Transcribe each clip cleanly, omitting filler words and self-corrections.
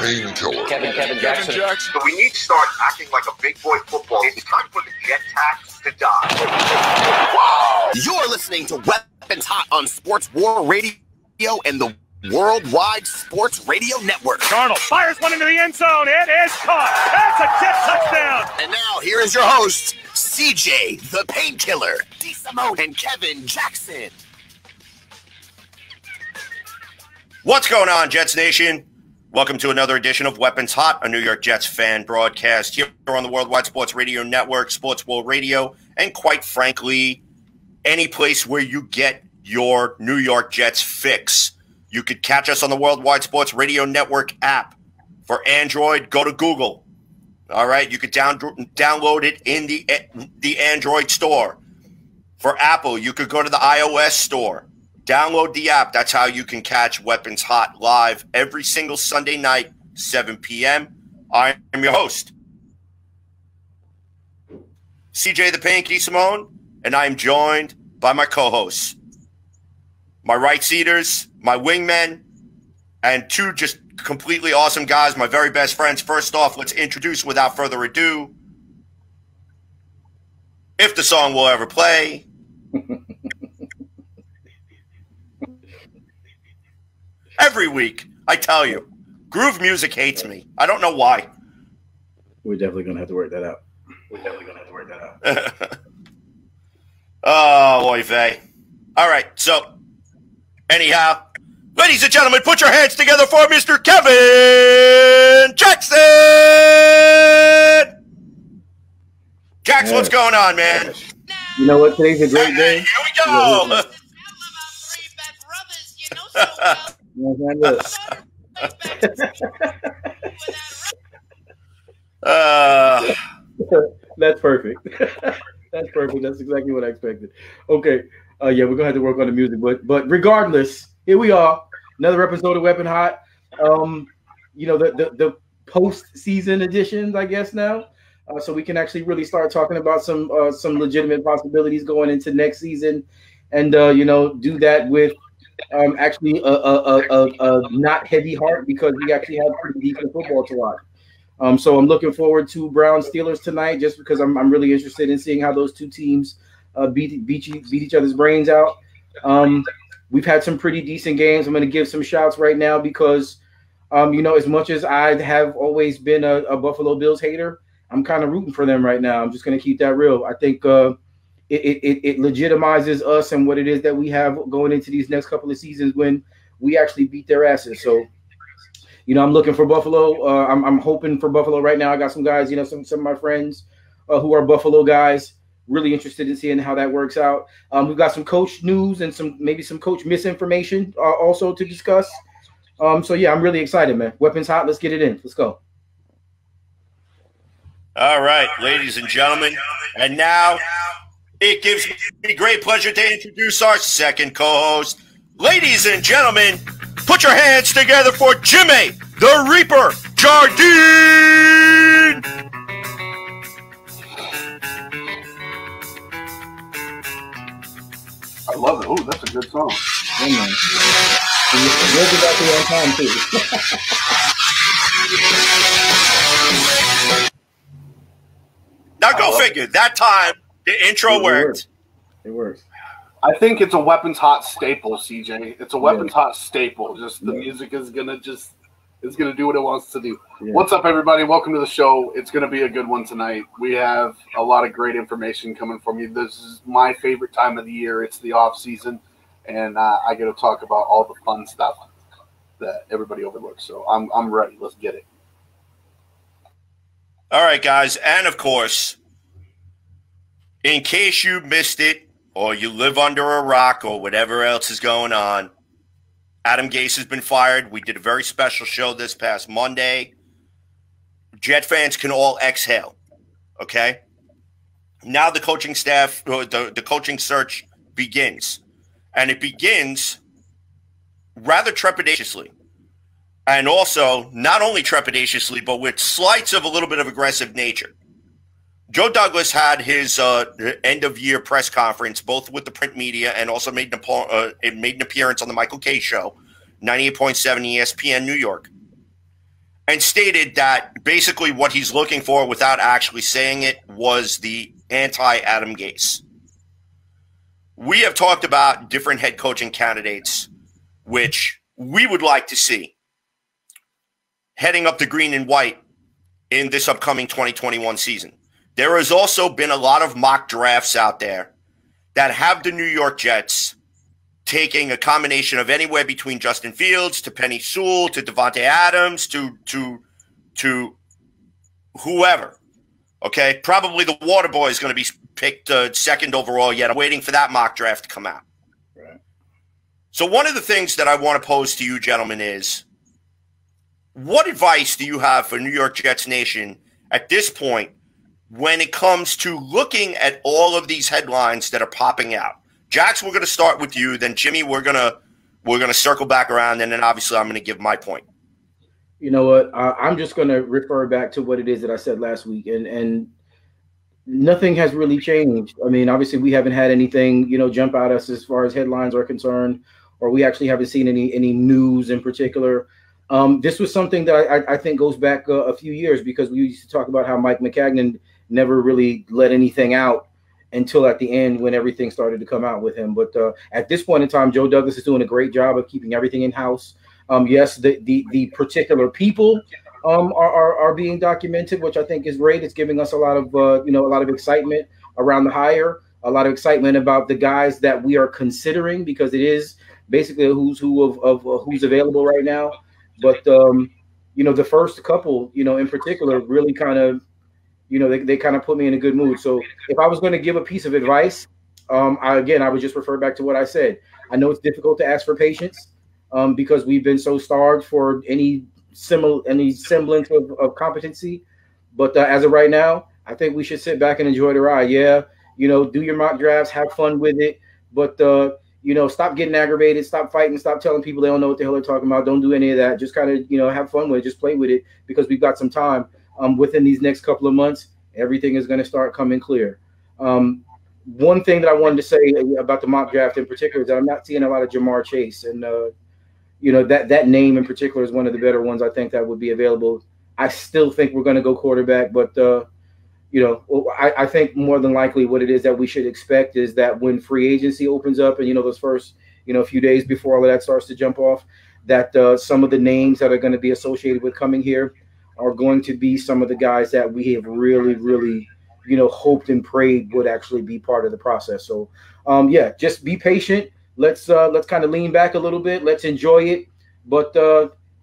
Painkiller. Kevin Jackson. So we need to start acting like a big boy football. It's time for the jet tax to die. You're listening to Weapons Hot on Sports War Radio and the Worldwide Sports Radio Network. Darnold fires one into the end zone. It is caught. That's a jet touchdown. And now here is your host, CJ the Painkiller, D. Simone, and Kevin Jackson. What's going on, Jets Nation? Welcome to another edition of Weapons Hot, a New York Jets fan broadcast here on the Worldwide Sports Radio Network, Sports World Radio, and quite frankly, any place where you get your New York Jets fix. You could catch us on the Worldwide Sports Radio Network app. For Android, go to Google. All right, you could download it in the Android store. For Apple, you could go to the iOS store. Download the app. That's how you can catch Weapons Hot live every single Sunday night, 7 p.m. I am your host, CJ the Panky Simone, and I am joined by my co-hosts, my right-seaters, my wingmen, and two just completely awesome guys, my very best friends. First off, let's introduce, without further ado, if the song will ever play, every week, I tell you, groove music hates me. I don't know why. We're definitely going to have to work that out. Oh, oy vey. All right, so, anyhow, ladies and gentlemen, put your hands together for Mr. Kevin Jackson! Jackson, what's going on, man? You know what? Today's a great day. Here we go! That's perfect. That's perfect. That's exactly what I expected. Okay. Yeah, we're gonna have to work on the music, but regardless, here we are. Another episode of Weapon Hot. You know, the post-season editions, I guess now. So we can actually really start talking about some legitimate possibilities going into next season, and you know, do that with actually a not heavy heart, because we actually have pretty decent football to watch. So I'm looking forward to Browns Steelers tonight, just because I'm really interested in seeing how those two teams beat each other's brains out. We've had some pretty decent games. I'm going to give some shouts right now because, you know, as much as I have always been a Buffalo Bills hater, I'm kind of rooting for them right now. I'm just going to keep that real. I think it legitimizes us and what it is that we have going into these next couple of seasons when we actually beat their asses. So, you know, I'm looking for Buffalo. I'm hoping for Buffalo right now. I got some guys, you know, some of my friends who are Buffalo guys, really interested in seeing how that works out. We've got some coach news and maybe some coach misinformation also to discuss. So, yeah, I'm really excited, man. Weapons Hot. Let's get it in. Let's go. All right, ladies and gentlemen, and now it gives me great pleasure to introduce our second co-host. Ladies and gentlemen, put your hands together for Jimmy the Reaper Jardine. I love it. Oh, that's a good song. Yeah, man. We'll be back here on time, too. Now go figure. That time, the intro worked. It works. I think it's a Weapons Hot staple, CJ. It's a Weapons Hot staple. Just the music is gonna do what it wants to do. Yeah. What's up, everybody? Welcome to the show. It's gonna be a good one tonight. We have a lot of great information coming from you. This is my favorite time of the year. It's the off season, and I get to talk about all the fun stuff that everybody overlooks. So I'm ready. Let's get it. All right, guys, and of course, in case you missed it, or you live under a rock, or whatever else is going on, Adam Gase has been fired. We did a very special show this past Monday. Jet fans can all exhale, okay? Now the coaching staff, the coaching search begins. And it begins rather trepidatiously. And also, not only trepidatiously, but with slights of a little bit of aggressive nature. Joe Douglas had his end-of-year press conference, both with the print media and also made an appearance on the Michael Kay Show, 98.7 ESPN New York. and stated that basically what he's looking for, without actually saying it, was the anti-Adam Gase. We have talked about different head coaching candidates, which we would like to see heading up the green and white in this upcoming 2021 season. There has also been a lot of mock drafts out there that have the New York Jets taking a combination of anywhere between Justin Fields to Penei Sewell to Devontae Adams to whoever. Okay, probably the Water Boy is going to be picked second overall yet. I'm waiting for that mock draft to come out. Right. So one of the things that I want to pose to you gentlemen is, what advice do you have for New York Jets Nation at this point when it comes to looking at all of these headlines that are popping out? Jax, we're going to start with you. Then Jimmy, we're gonna circle back around, and then obviously I'm going to give my point. You know what? I'm just going to refer back to what it is that I said last week, and nothing has really changed. I mean, obviously we haven't had anything, jump out at us as far as headlines are concerned, or we actually haven't seen any news in particular. This was something that I think goes back a few years, because we used to talk about how Mike Maccagnan never really let anything out until at the end when everything started to come out with him. But at this point in time, Joe Douglas is doing a great job of keeping everything in house. Yes, the particular people are being documented, which I think is great. It's giving us a lot of excitement around the hire, a lot of excitement about the guys that we are considering, because it is basically a who's who of who's available right now. But the first couple, in particular, really kind of, they kind of put me in a good mood. So if I was going to give a piece of advice, I would just refer back to what I said. I know it's difficult to ask for patience because we've been so starved for any semblance of competency. But as of right now, I think we should sit back and enjoy the ride. Yeah, do your mock drafts, have fun with it, but stop getting aggravated, stop fighting, stop telling people they don't know what the hell they're talking about. Don't do any of that. Just kind of, have fun with it. Just play with it, because we've got some time. Within these next couple of months, everything is going to start coming clear. One thing that I wanted to say about the mock draft in particular is that I'm not seeing a lot of Jamar Chase, and that name in particular is one of the better ones I think that would be available. I still think we're going to go quarterback, but I think more than likely what it is that we should expect is that when free agency opens up, and those first few days before all of that starts to jump off, that some of the names that are going to be associated with coming here are going to be some of the guys that we have really, really, hoped and prayed would actually be part of the process. So, just be patient. Let's kind of lean back a little bit. Let's enjoy it, but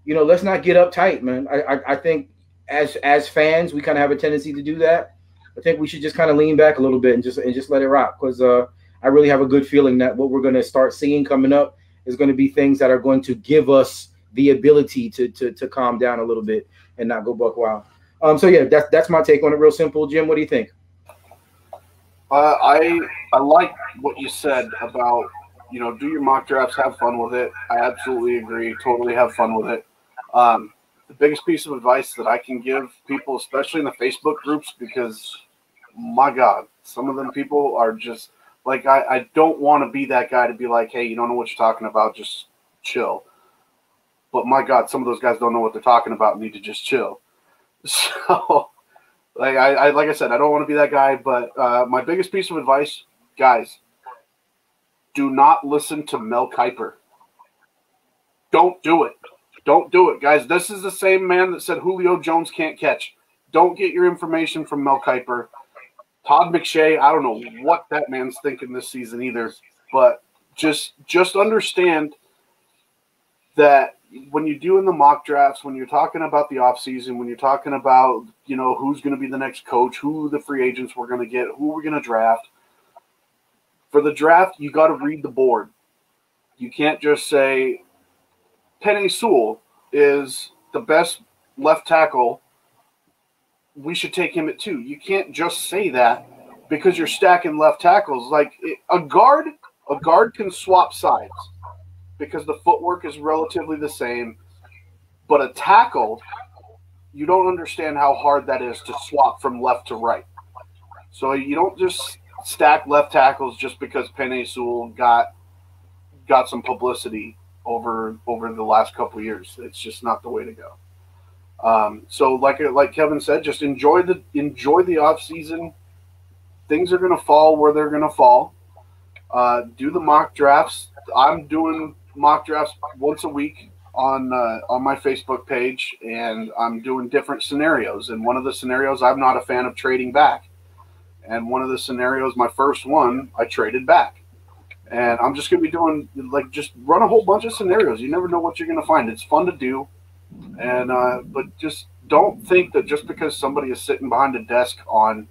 let's not get uptight, man. I think as fans, we kind of have a tendency to do that. I think we should just kind of lean back a little bit and just let it rock, because I really have a good feeling that what we're going to start seeing coming up is going to be things that are going to give us the ability to calm down a little bit and not go buck wild. That's my take on it. Real simple. Jim, what do you think? I like what you said about, do your mock drafts, have fun with it. I absolutely agree. Totally have fun with it. The biggest piece of advice that I can give people, especially in the Facebook groups, because my God, some of them people are just like, I don't want to be that guy to be like, hey, you don't know what you're talking about, just chill. But my God, some of those guys don't know what they're talking about and need to just chill. So, like I said, I don't want to be that guy. But my biggest piece of advice, guys, do not listen to Mel Kiper. Don't do it. Don't do it, guys. This is the same man that said Julio Jones can't catch. Don't get your information from Mel Kiper. Todd McShay, I don't know what that man's thinking this season either. But just understand that when you're doing the mock drafts, when you're talking about the offseason, when you're talking about, who's going to be the next coach, who the free agents we're going to get, who we're going to draft, for the draft, you got to read the board. You can't just say Penei Sewell is the best left tackle. We should take him at 2. You can't just say that because you're stacking left tackles. Like a guard can swap sides, because the footwork is relatively the same. But a tackle, you don't understand how hard that is to swap from left to right. So you don't just stack left tackles just because Penei Sewell got some publicity over the last couple of years. It's just not the way to go. So like Kevin said, just enjoy the off season. Things are going to fall where they're going to fall. Do the mock drafts. I'm doing mock drafts once a week on my Facebook page, and I'm doing different scenarios. And one of the scenarios, I'm not a fan of trading back. And one of the scenarios, my first one, I traded back. And I'm just going to be doing, like, just run a whole bunch of scenarios. You never know what you're going to find. It's fun to do. And but just don't think that just because somebody is sitting behind a desk on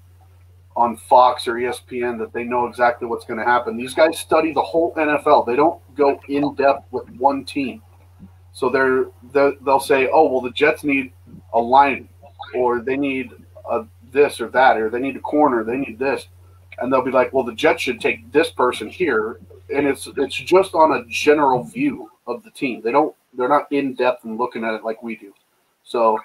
Fox or ESPN that they know exactly what's going to happen. These guys study the whole NFL. They don't go in depth with one team. So they'll say, oh, well, the Jets need a line, or they need this or that, or they need a corner, they need this, and they'll be like, well, the Jets should take this person here, and it's just on a general view of the team. They're not in depth and looking at it like we do. So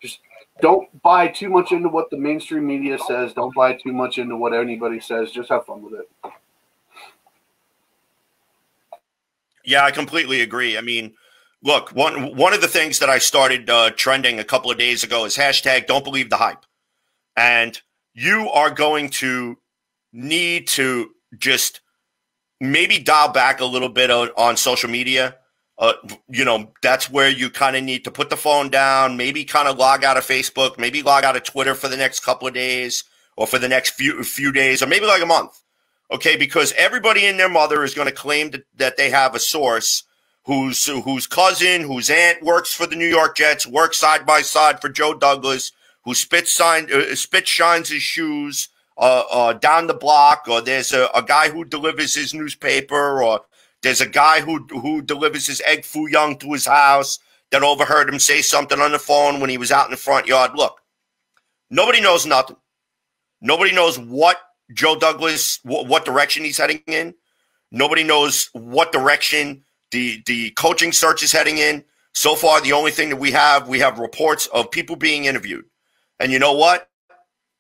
just don't buy too much into what the mainstream media says. Don't buy too much into what anybody says. Just have fun with it. Yeah, I completely agree. I mean, look, one of the things that I started trending a couple of days ago is hashtag don't believe the hype. And you are going to need to just maybe dial back a little bit on social media. That's where you kind of need to put the phone down, maybe kind of log out of Facebook, maybe log out of Twitter for the next couple of days or for the next few days or maybe like a month. Okay, because everybody and their mother is going to claim that they have a source whose cousin, whose aunt works for the New York Jets, works side by side for Joe Douglas, who spit shines his shoes down the block, or there's a guy who delivers his newspaper, or there's a guy who delivers his egg foo young to his house that overheard him say something on the phone when he was out in the front yard. Look, nobody knows nothing. Nobody knows what Joe Douglas, what direction he's heading in. Nobody knows what direction the coaching search is heading in. So far, the only thing that we have reports of people being interviewed. And you know what?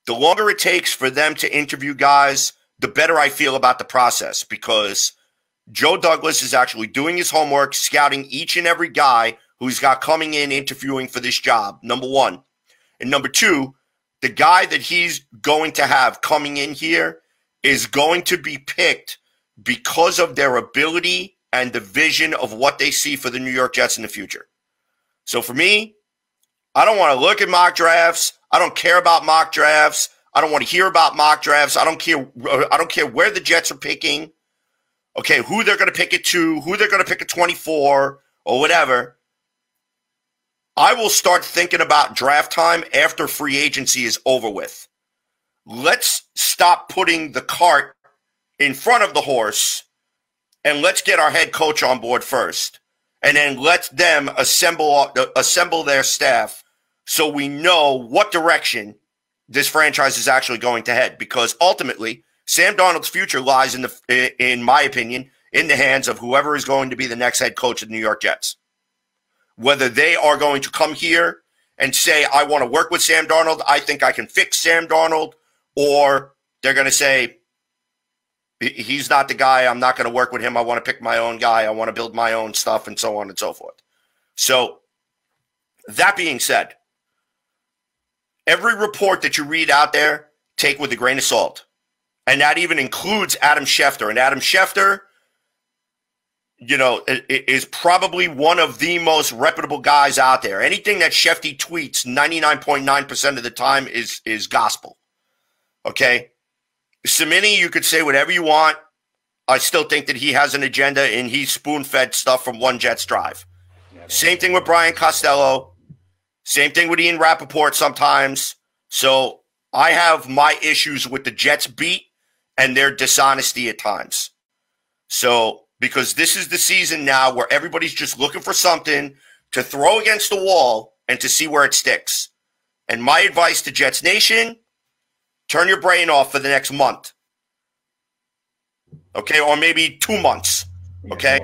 The longer it takes for them to interview guys, the better I feel about the process, because Joe Douglas is actually doing his homework, scouting each and every guy who's got coming in interviewing for this job, number one. And number two, the guy that he's going to have coming in here is going to be picked because of their ability and the vision of what they see for the New York Jets in the future. So for me, I don't want to look at mock drafts. I don't care about mock drafts. I don't want to hear about mock drafts. I don't care where the Jets are picking. Okay, who they're going to pick it to, who they're going to pick at 24 or whatever. I will start thinking about draft time after free agency is over with. Let's stop putting the cart in front of the horse, and let's get our head coach on board first. And then let them assemble their staff so we know what direction this franchise is actually going to head. Because ultimately, Sam Darnold's future lies, in my opinion, in the hands of whoever is going to be the next head coach of the New York Jets. Whether they are going to come here and say, I want to work with Sam Darnold, I think I can fix Sam Darnold, or they're going to say, he's not the guy, I'm not going to work with him, I want to pick my own guy, I want to build my own stuff, and so on and so forth. So, that being said, every report that you read out there, take with a grain of salt. And that even includes Adam Schefter. And Adam Schefter, is probably one of the most reputable guys out there. Anything that Shefty tweets 99.9% of the time is gospel. Okay? Cimini, you could say whatever you want. I still think that he has an agenda and he's spoon-fed stuff from One Jets Drive. Same thing with Brian Costello. Same thing with Ian Rappaport sometimes. So I have my issues with the Jets beat and their dishonesty at times. So, because this is the season now where everybody's just looking for something to throw against the wall and to see where it sticks. And my advice to Jets Nation, turn your brain off for the next month. Okay, or maybe 2 months. Okay?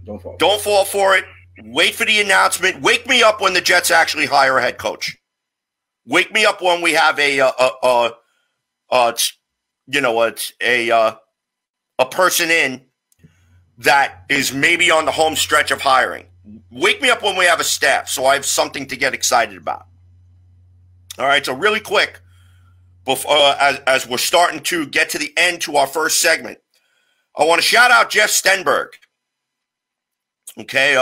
Don't fall for it. Wait for the announcement. Wake me up when the Jets actually hire a head coach. Wake me up when we have a person in that is maybe on the home stretch of hiring. Wake me up when we have a staff, so I have something to get excited about. All right, so really quick, before, as we're starting to get to the end to our first segment, I want to shout out Jeff Stenberg, okay,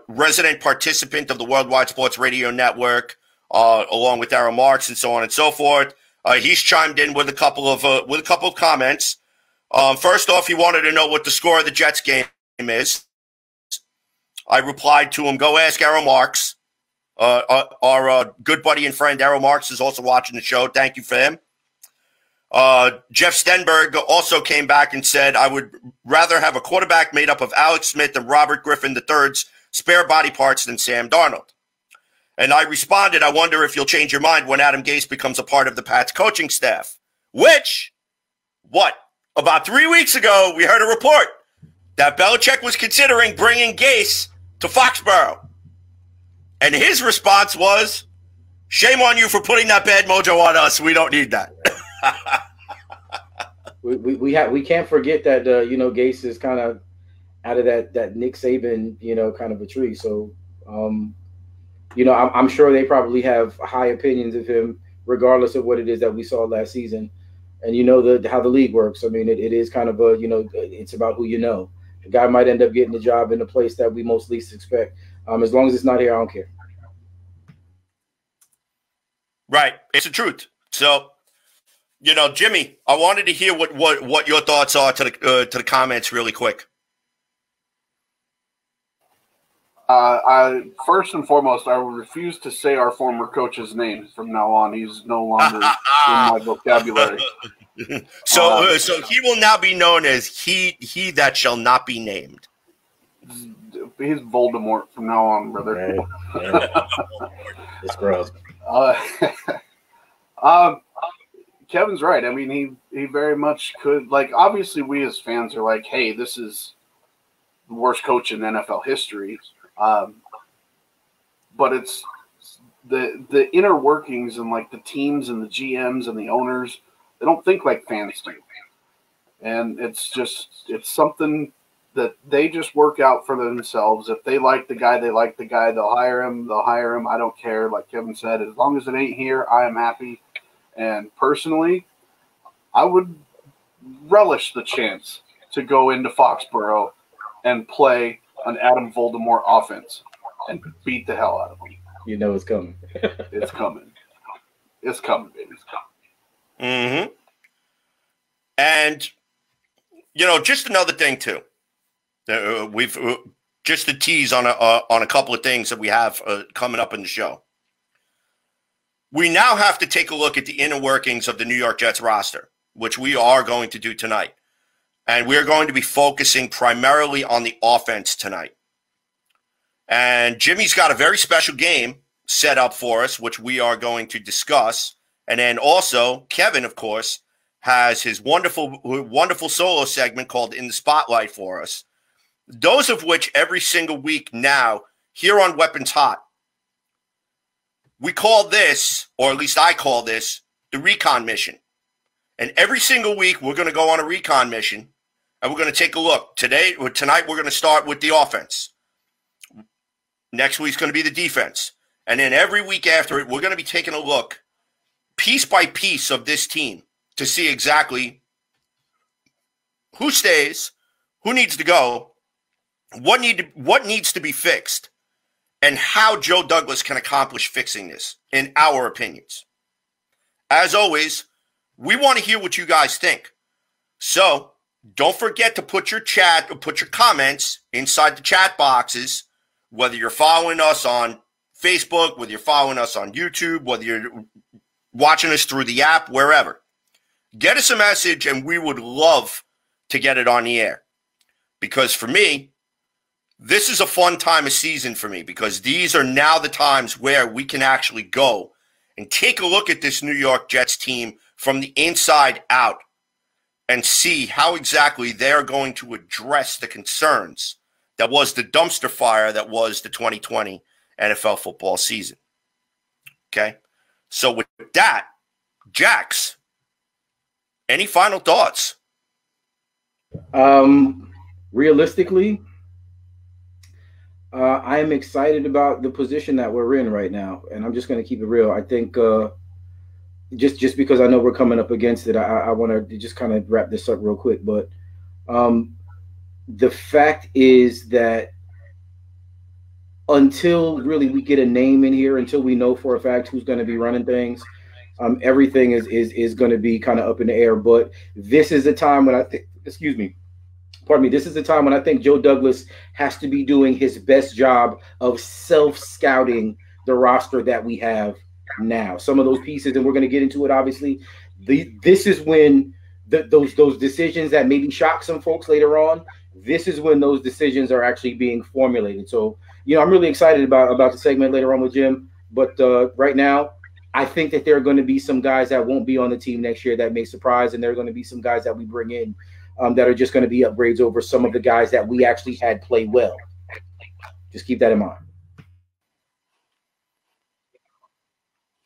resident participant of the Worldwide Sports Radio Network, along with Darryl Marks and so on and so forth. He's chimed in with a couple of comments. First off, he wanted to know what the score of the Jets game is. I replied to him, go ask Darryl Marks. Our good buddy and friend Darryl Marks is also watching the show. Thank you for him. Jeff Stenberg also came back and said, I would rather have a quarterback made up of Alex Smith and Robert Griffin III's spare body parts than Sam Darnold. And I responded, I wonder if you'll change your mind when Adam Gase becomes a part of the Pats coaching staff. Which, about 3 weeks ago, we heard a report that Belichick was considering bringing Gase to Foxborough. And his response was, shame on you for putting that bad mojo on us. We don't need that. we can't forget that, Gase is kind of out of that Nick Saban, kind of a tree. So, I'm sure they probably have high opinions of him, regardless of what it is that we saw last season. And how the league works. I mean, it is kind of it's about who you know. The guy might end up getting the job in a place that we most least expect. As long as it's not here, I don't care. Right, it's the truth. So, Jimmy, I wanted to hear what your thoughts are to the comments really quick. I first and foremost, I will refuse to say our former coach's name from now on. He's no longer in my vocabulary. So he will now be known as he that shall not be named. He's Voldemort from now on, brother. Right. It's gross. Kevin's right. I mean, he very much could. Like, obviously, we as fans are like, hey, this is the worst coach in NFL history. But it's the inner workings and like the teams and the GMs and the owners, they don't think like fans do. And it's something that they just work out for themselves. If they like the guy, they'll hire him. I don't care. Like Kevin said, as long as it ain't here, I am happy. And personally, I would relish the chance to go into Foxborough and play an Adam Voldemort offense and beat the hell out of him. It's coming. It's coming. It's coming, baby. It's coming. Mm-hmm. And, just another thing, too. We've just to tease on a couple of things that we have coming up in the show. We now have to take a look at the inner workings of the New York Jets roster, which we are going to do tonight. And we're going to be focusing primarily on the offense tonight. And Jimmy's got a very special game set up for us, which we are going to discuss. And then also, Kevin, of course, has his wonderful solo segment called In the Spotlight for us. Those of which every single week now, here on Weapons Hot, we call this, or at least I call this, the Recon mission. And every single week, we're going to go on a Recon mission, and we're going to take a look. Tonight, we're going to start with the offense. Next week's going to be the defense. And then every week after it, we're going to be taking a look, piece by piece, of this team to see exactly who stays, who needs to go, what needs to be fixed, and how Joe Douglas can accomplish fixing this, in our opinions. As always, we want to hear what you guys think. So don't forget to put your comments inside the chat boxes, whether you're following us on Facebook, whether you're following us on YouTube, whether you're watching us through the app, wherever. Get us a message, and we would love to get it on the air. Because for me, this is a fun time of season for me, because these are now the times where we can actually go and take a look at this New York Jets team from the inside out and see how exactly they're going to address the concerns that was the dumpster fire that was the 2020 NFL football season. Okay? So with that, Jax, any final thoughts? realistically, I am excited about the position that we're in right now, and I'm just going to keep it real. I think just because I know we're coming up against it, I want to just kind of wrap this up real quick. But the fact is that until really we get a name in here, until we know for a fact who's going to be running things, everything is going to be kind of up in the air. But this is the time when I think, excuse me, pardon me, this is the time when I think Joe Douglas has to be doing his best job of self-scouting the roster that we have now. Some of those pieces, and we're going to get into it, obviously. This is when those decisions that maybe shock some folks later on, this is when those decisions are actually being formulated. So, I'm really excited about the segment later on with Jim. But right now, I think that there are going to be some guys that won't be on the team next year that may surprise, and there are going to be some guys that we bring in that are just going to be upgrades over some of the guys that we actually had play well. Just keep that in mind.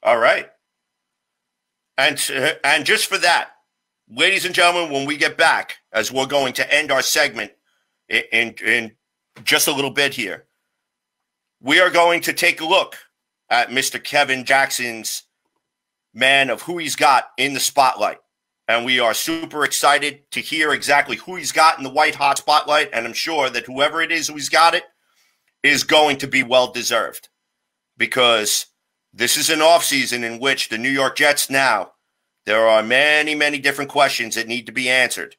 All right. And just for that, ladies and gentlemen, when we get back, as we're going to end our segment in just a little bit here, we are going to take a look at Mr. Kevin Jackson's man of who he's got in the spotlight. And we are super excited to hear exactly who he's got in the white hot spotlight. And I'm sure that whoever it is who's got it is going to be well-deserved, because this is an offseason in which the New York Jets now, there are many, many different questions that need to be answered.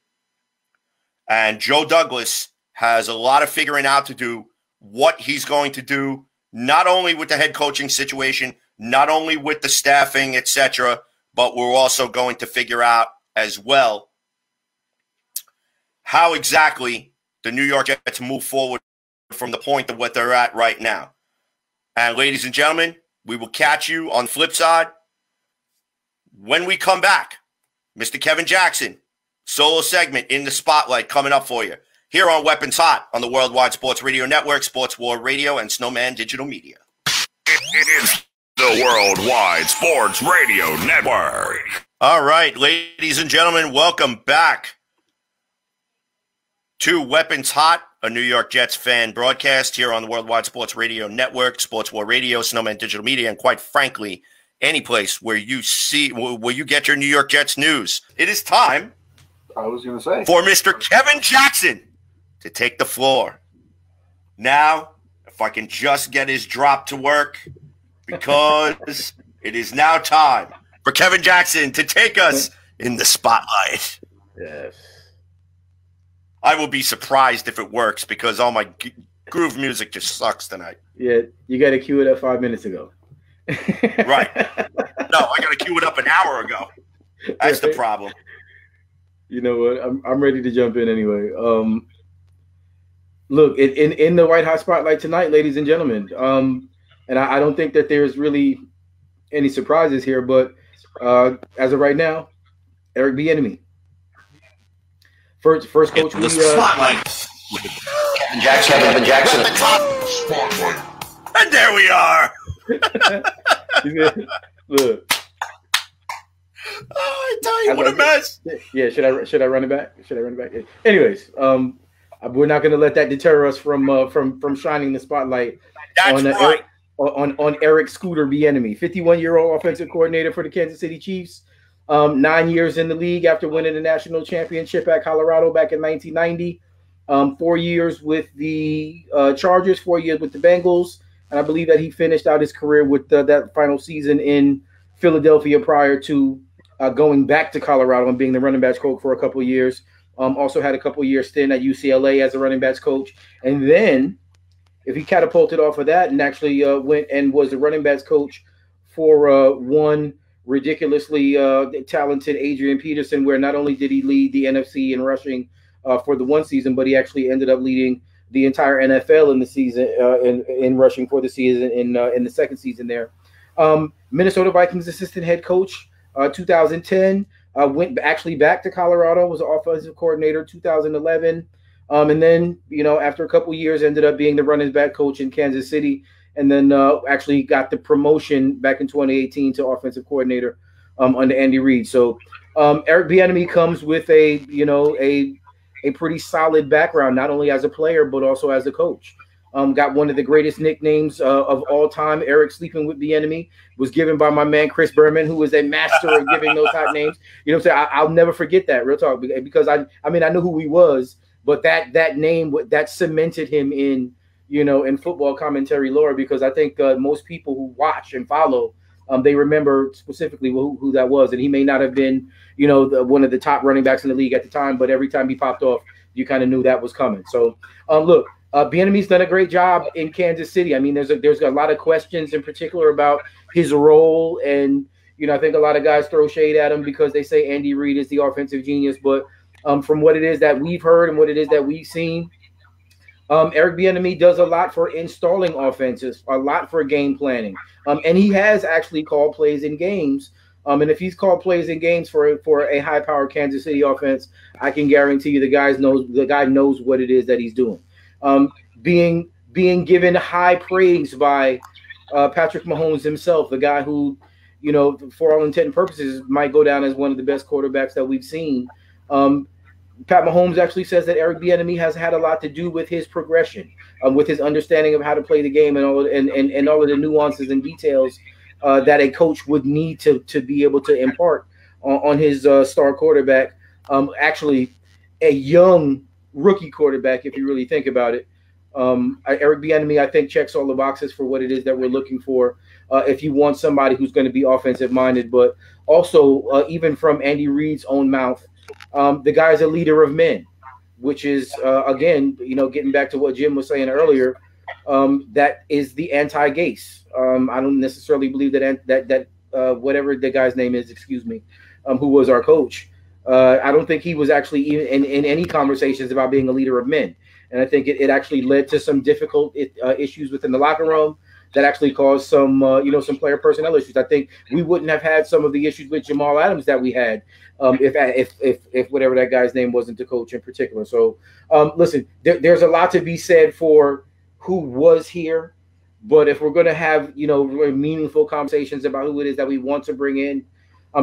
And Joe Douglas has a lot of figuring out to do, what he's going to do, not only with the head coaching situation, not only with the staffing, etc., but we're also going to figure out as well how exactly the New York Jets move forward from the point of what they're at right now. And ladies and gentlemen, we will catch you on the flip side when we come back. Mr. Kevin Jackson, solo segment in the spotlight coming up for you here on Weapons Hot on the Worldwide Sports Radio Network, Sports War Radio, and Snowman Digital Media. It is the Worldwide Sports Radio Network. All right, ladies and gentlemen, welcome back to Weapons Hot, a New York Jets fan broadcast here on the Worldwide Sports Radio Network, Sports War Radio, Snowman Digital Media, and quite frankly, any place where you get your New York Jets news. It is time, I was going to say, for Mr. Kevin Jackson to take the floor. Now, if I can just get his drop to work, because it is now time for Kevin Jackson to take us in the spotlight. Yes. I will be surprised if it works, because all my groove music just sucks tonight. Yeah, you got to cue it up 5 minutes ago. Right. No, I got to cue it up an hour ago. That's the problem. You know what? I'm ready to jump in anyway. Look, in the White Hot Spotlight tonight, ladies and gentlemen, and I don't think that there's really any surprises here, but as of right now, Eric Bieniemy. First coach we Spotlight. Kevin Jackson. Spotlight. And there we are. Look. Oh, I tell you, what a mess. Yeah, should I run it back? Should I run it back? Anyways, we're not going to let that deter us from shining the spotlight on Eric Scooter Bieniemy, 51-year-old offensive coordinator for the Kansas City Chiefs. 9 years in the league after winning the national championship at Colorado back in 1990. 4 years with the Chargers, 4 years with the Bengals, and I believe that he finished out his career with that final season in Philadelphia prior to going back to Colorado and being the running backs coach for a couple of years. Also had a couple of years stint at UCLA as a running backs coach. And then if he catapulted off of that and actually went and was the running backs coach for one ridiculously talented Adrian Peterson, where not only did he lead the NFC in rushing for the one season, but he actually ended up leading the entire NFL in the season in rushing for the season in the second season there. Minnesota Vikings assistant head coach, 2010, went actually back to Colorado, was an offensive coordinator, 2011. And then, after a couple of years, ended up being the running back coach in Kansas City, and then actually got the promotion back in 2018 to offensive coordinator under Andy Reid. So Eric Bieniemy comes with a a pretty solid background, not only as a player but also as a coach. Got one of the greatest nicknames of all time. Eric Sleeping with the Enemy was given by my man Chris Berman, who was a master of giving those type names. You know what I'm saying? I'll never forget that, real talk, because I mean I knew who he was, but that name that cemented him in, you know, in football commentary lore, because I think most people who watch and follow, they remember specifically who that was, and he may not have been, you know, one of the top running backs in the league at the time, but every time he popped off, you kind of knew that was coming. So look. Bieniemy's done a great job in Kansas City. I mean, there's a lot of questions in particular about his role, and you know, I think a lot of guys throw shade at him because they say Andy Reid is the offensive genius. But from what it is that we've heard and what it is that we've seen, Eric Bieniemy does a lot for installing offenses, a lot for game planning, and he has actually called plays in games. And if he's called plays in games for a high-powered Kansas City offense, I can guarantee you the guy knows what it is that he's doing. Being given high praise by Patrick Mahomes himself, the guy who, you know, for all intent and purposes, might go down as one of the best quarterbacks that we've seen. Pat Mahomes actually says that Eric Bieniemy has had a lot to do with his progression, with his understanding of how to play the game and all of the nuances and details that a coach would need to be able to impart on his star quarterback. Actually, a young rookie quarterback, if you really think about it. Eric Bieniemy, I think, checks all the boxes for what it is that we're looking for. If you want somebody who's going to be offensive minded, but also even from Andy Reid's own mouth, the guy's a leader of men, which is again, you know, getting back to what Jim was saying earlier, that is the anti-Gase. I don't necessarily believe that whatever the guy's name is, who was our coach. I don't think he was actually even in any conversations about being a leader of men. And I think it actually led to some difficult issues within the locker room that actually caused some player personnel issues. I think we wouldn't have had some of the issues with Jamal Adams that we had if whatever that guy's name wasn't the coach in particular. So listen, there's a lot to be said for who was here, but if we're going to have, you know, really meaningful conversations about who it is that we want to bring in,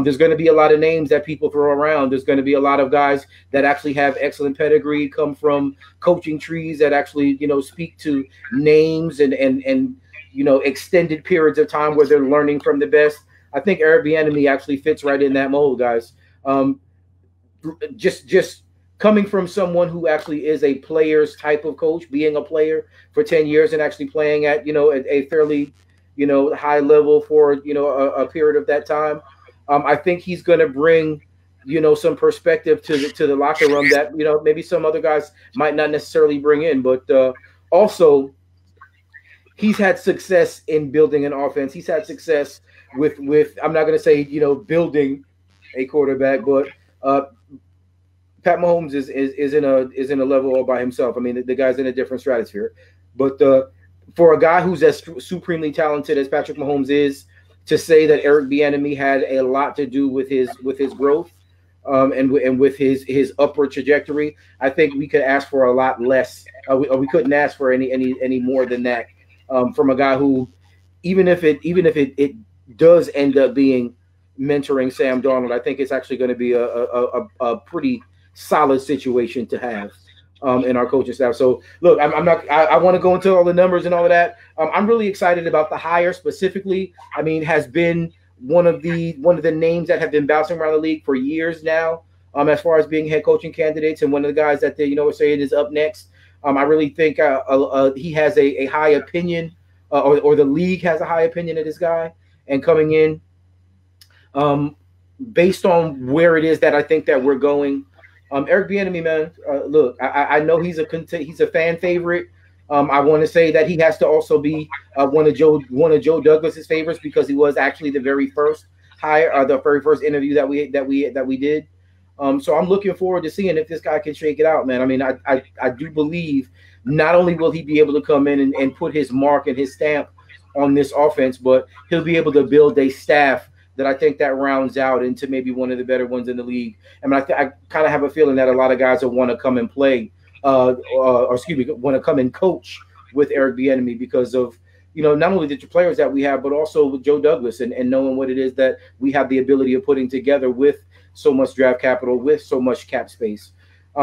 there's going to be a lot of names that people throw around. There's going to be a lot of guys that actually have excellent pedigree, come from coaching trees that actually, you know, speak to names and you know, extended periods of time where they're learning from the best. I think Eric Bieniemy actually fits right in that mold, guys. Just coming from someone who actually is a player's type of coach, being a player for 10 years and actually playing at, you know, a fairly, you know, high level for, you know, a period of that time. I think he's going to bring, you know, some perspective to the locker room that, you know, maybe some other guys might not necessarily bring in. But also, he's had success in building an offense. He's had success with I'm not going to say, you know, building a quarterback, but Pat Mahomes is in a level all by himself. I mean, the guy's in a different stratosphere. But for a guy who's as supremely talented as Patrick Mahomes is, to say that Eric Bieniemy had a lot to do with his growth and with his upward trajectory, I think we could ask for a lot less. We couldn't ask for any more than that from a guy who, even if it does end up being mentoring Sam Darnold, I think it's actually going to be a pretty solid situation to have in our coaching staff. So look, I want to go into all the numbers and all of that. I'm really excited about the hire specifically. I mean, has been one of the names that have been bouncing around the league for years now, as far as being head coaching candidates, and one of the guys that they, you know, are saying is up next. I really think he has a high opinion, or the league has a high opinion of this guy, and coming in based on where it is that I think that we're going. Eric Bieniemy, man, look, I know he's a fan favorite. I want to say that he has to also be one of Joe Douglas's favorites, because he was actually the very first hire, the very first interview that we did. So I'm looking forward to seeing if this guy can shake it out, man. I mean, I do believe not only will he be able to come in and put his mark and his stamp on this offense, but he'll be able to build a staff that I think that rounds out into maybe one of the better ones in the league. I mean, I kind of have a feeling that a lot of guys will want to come and play, want to come and coach with Eric Bieniemy because of, you know, not only the players that we have, but also with Joe Douglas and knowing what it is that we have the ability of putting together with so much draft capital, with so much cap space.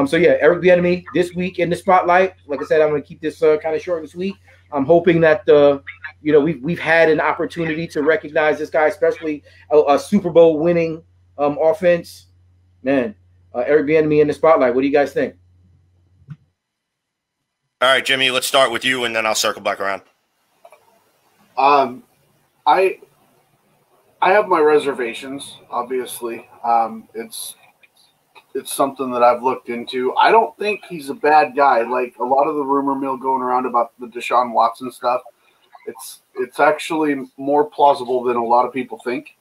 So yeah, Eric Bieniemy this week in the spotlight. Like I said, I'm going to keep this kind of short and sweet. I'm hoping that we've had an opportunity to recognize this guy, especially a Super Bowl winning offense. Man, Eric Bieniemy in the spotlight. What do you guys think? All right, Jimmy, let's start with you, and then I'll circle back around. I have my reservations. Obviously, it's something that I've looked into. I don't think he's a bad guy. Like a lot of the rumor mill going around about the Deshaun Watson stuff, it's actually more plausible than a lot of people think.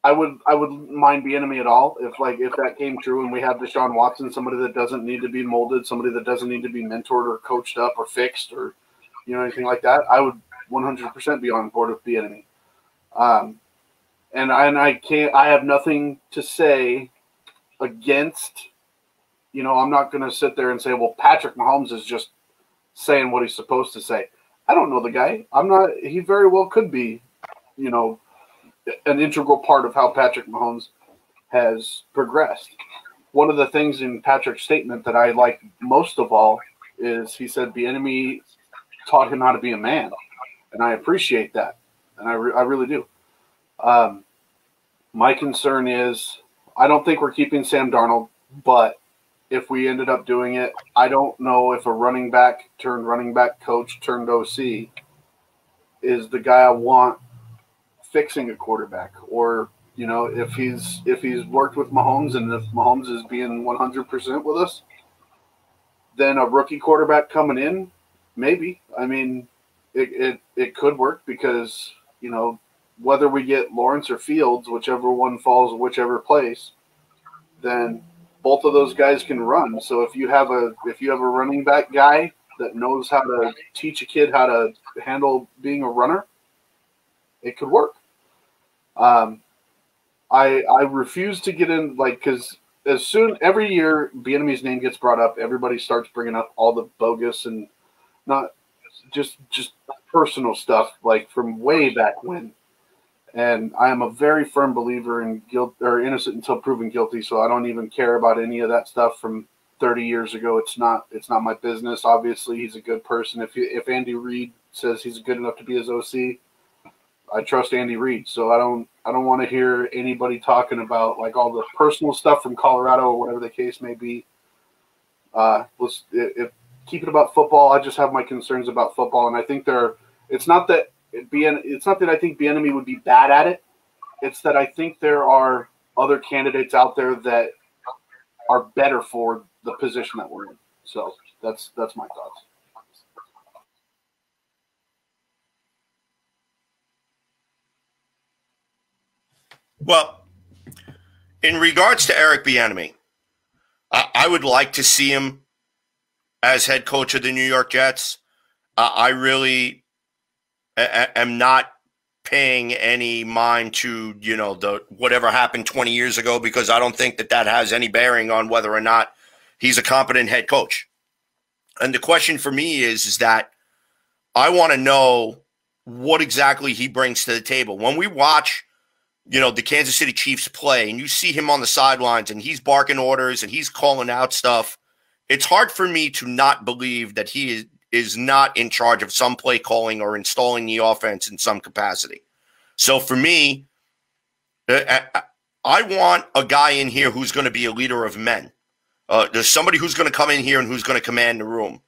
I wouldn't mind Bieniemy at all if that came true and we have Deshaun Watson, somebody that doesn't need to be molded, somebody that doesn't need to be mentored or coached up or fixed or anything like that. I would 100% be on board with Bieniemy. And I have nothing to say against, I'm not going to sit there and say, well, Patrick Mahomes is just saying what he's supposed to say. I don't know the guy. He very well could be, an integral part of how Patrick Mahomes has progressed. One of the things in Patrick's statement that I like most of all is he said Bieniemy taught him how to be a man. And I appreciate that. And I really do. My concern is I don't think we're keeping Sam Darnold, but if we ended up doing it, I don't know if a running back coach turned OC is the guy I want fixing a quarterback, or if he's worked with Mahomes and if Mahomes is being 100% with us, then a rookie quarterback coming in, maybe. I mean, it could work because whether we get Lawrence or Fields, whichever one falls whichever place, then both of those guys can run. So if you have a running back guy that knows how to teach a kid how to handle being a runner, it could work. I refuse to get in, because every year Bieniemy's name gets brought up, everybody starts bringing up all the bogus and not just personal stuff from way back when. And I am a very firm believer in guilt or innocent until proven guilty. So I don't even care about any of that stuff from 30 years ago. It's not my business. Obviously, he's a good person. If Andy Reid says he's good enough to be his OC, I trust Andy Reid. So I don't want to hear anybody talking about all the personal stuff from Colorado or whatever the case may be. Keep it about football. I just have my concerns about football, and I think it's not that I think Bieniemy would be bad at it. It's that I think there are other candidates out there that are better for the position that we're in. So that's my thoughts. Well, in regards to Eric Bieniemy, I would like to see him as head coach of the New York Jets. I really am not paying any mind to, the whatever happened 20 years ago, because I don't think that has any bearing on whether or not he's a competent head coach. And the question for me is that I want to know what exactly he brings to the table. When we watch, the Kansas City Chiefs play and you see him on the sidelines and he's barking orders and he's calling out stuff, it's hard for me to not believe that he is not in charge of some play calling or installing the offense in some capacity. So for me, I want a guy in here who's going to be a leader of men. There's somebody who's going to come in here and who's going to command the room.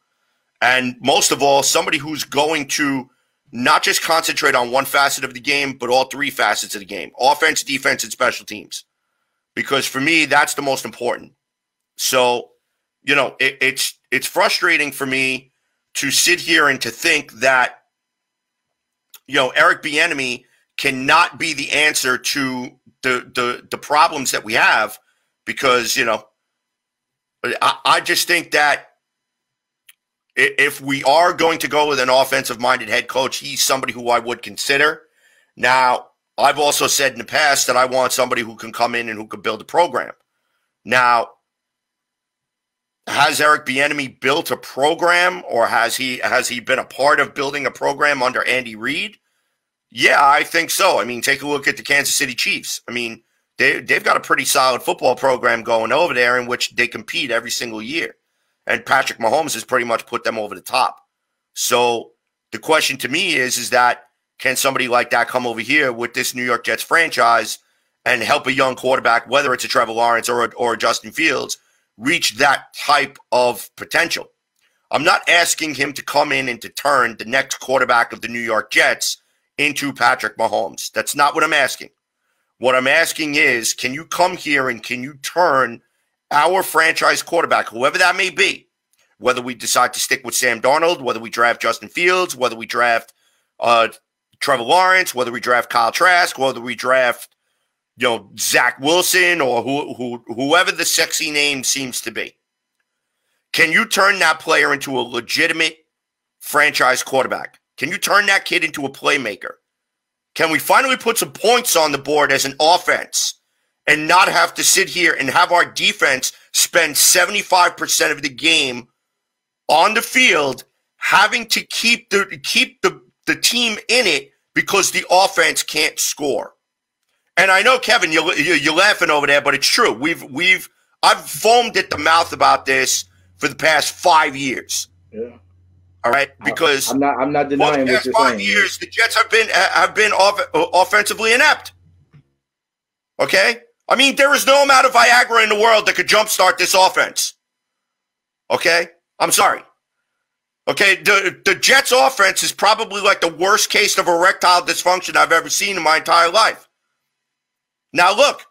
And most of all, somebody who's going to not just concentrate on one facet of the game, but all three facets of the game: offense, defense, and special teams. Because for me, that's the most important. So, it's frustrating for me to sit here and to think that, Eric Bieniemy cannot be the answer to the problems that we have, because, I just think that if we are going to go with an offensive-minded head coach, he's somebody who I would consider. Now, I've also said in the past that I want somebody who can come in and who can build a program. Now, has Eric Bieniemy built a program, or has he been a part of building a program under Andy Reid? Yeah, I think so. I mean, take a look at the Kansas City Chiefs. I mean, they've got a pretty solid football program going over there in which they compete every single year. And Patrick Mahomes has pretty much put them over the top. So the question to me is that can somebody like that come over here with this New York Jets franchise and help a young quarterback, whether it's a Trevor Lawrence or a Justin Fields, reach that type of potential? I'm not asking him to come in and to turn the next quarterback of the New York Jets into Patrick Mahomes. That's not what I'm asking. What I'm asking is, can you come here and can you turn our franchise quarterback, whoever that may be, whether we decide to stick with Sam Darnold, whether we draft Justin Fields, whether we draft Trevor Lawrence, whether we draft Kyle Trask, whether we draft Zach Wilson or whoever the sexy name seems to be. Can you turn that player into a legitimate franchise quarterback? Can you turn that kid into a playmaker? Can we finally put some points on the board as an offense and not have to sit here and have our defense spend 75% of the game on the field having to keep the team in it because the offense can't score? And I know, Kevin, you're laughing over there, but it's true. I've foamed at the mouth about this for the past 5 years. Yeah. All right, because I'm not denying what you're saying. 5 years, the Jets have been offensively inept. Okay, I mean there is no amount of Viagra in the world that could jumpstart this offense. Okay, I'm sorry. Okay, the Jets offense is probably like the worst case of erectile dysfunction I've ever seen in my entire life. Now look,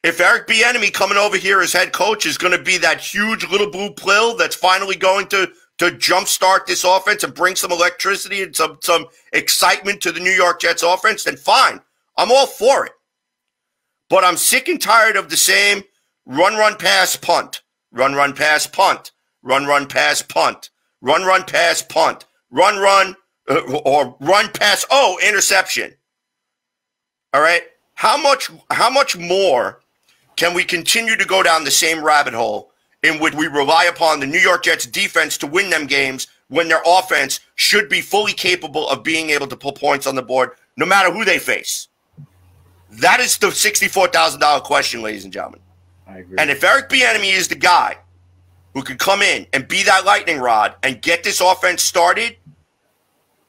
if Eric Bieniemy coming over here as head coach is going to be that huge little blue pill that's finally going to jumpstart this offense and bring some electricity and some excitement to the New York Jets offense, then fine. I'm all for it. But I'm sick and tired of the same run, pass, punt, run, pass, punt, run, pass, punt, run, pass, punt, run, pass, interception. All right? How much more can we continue to go down the same rabbit hole in which we rely upon the New York Jets defense to win them games when their offense should be fully capable of being able to put points on the board no matter who they face? That is the $64,000 question, ladies and gentlemen. I agree. And if Eric Bieniemy is the guy who can come in and be that lightning rod and get this offense started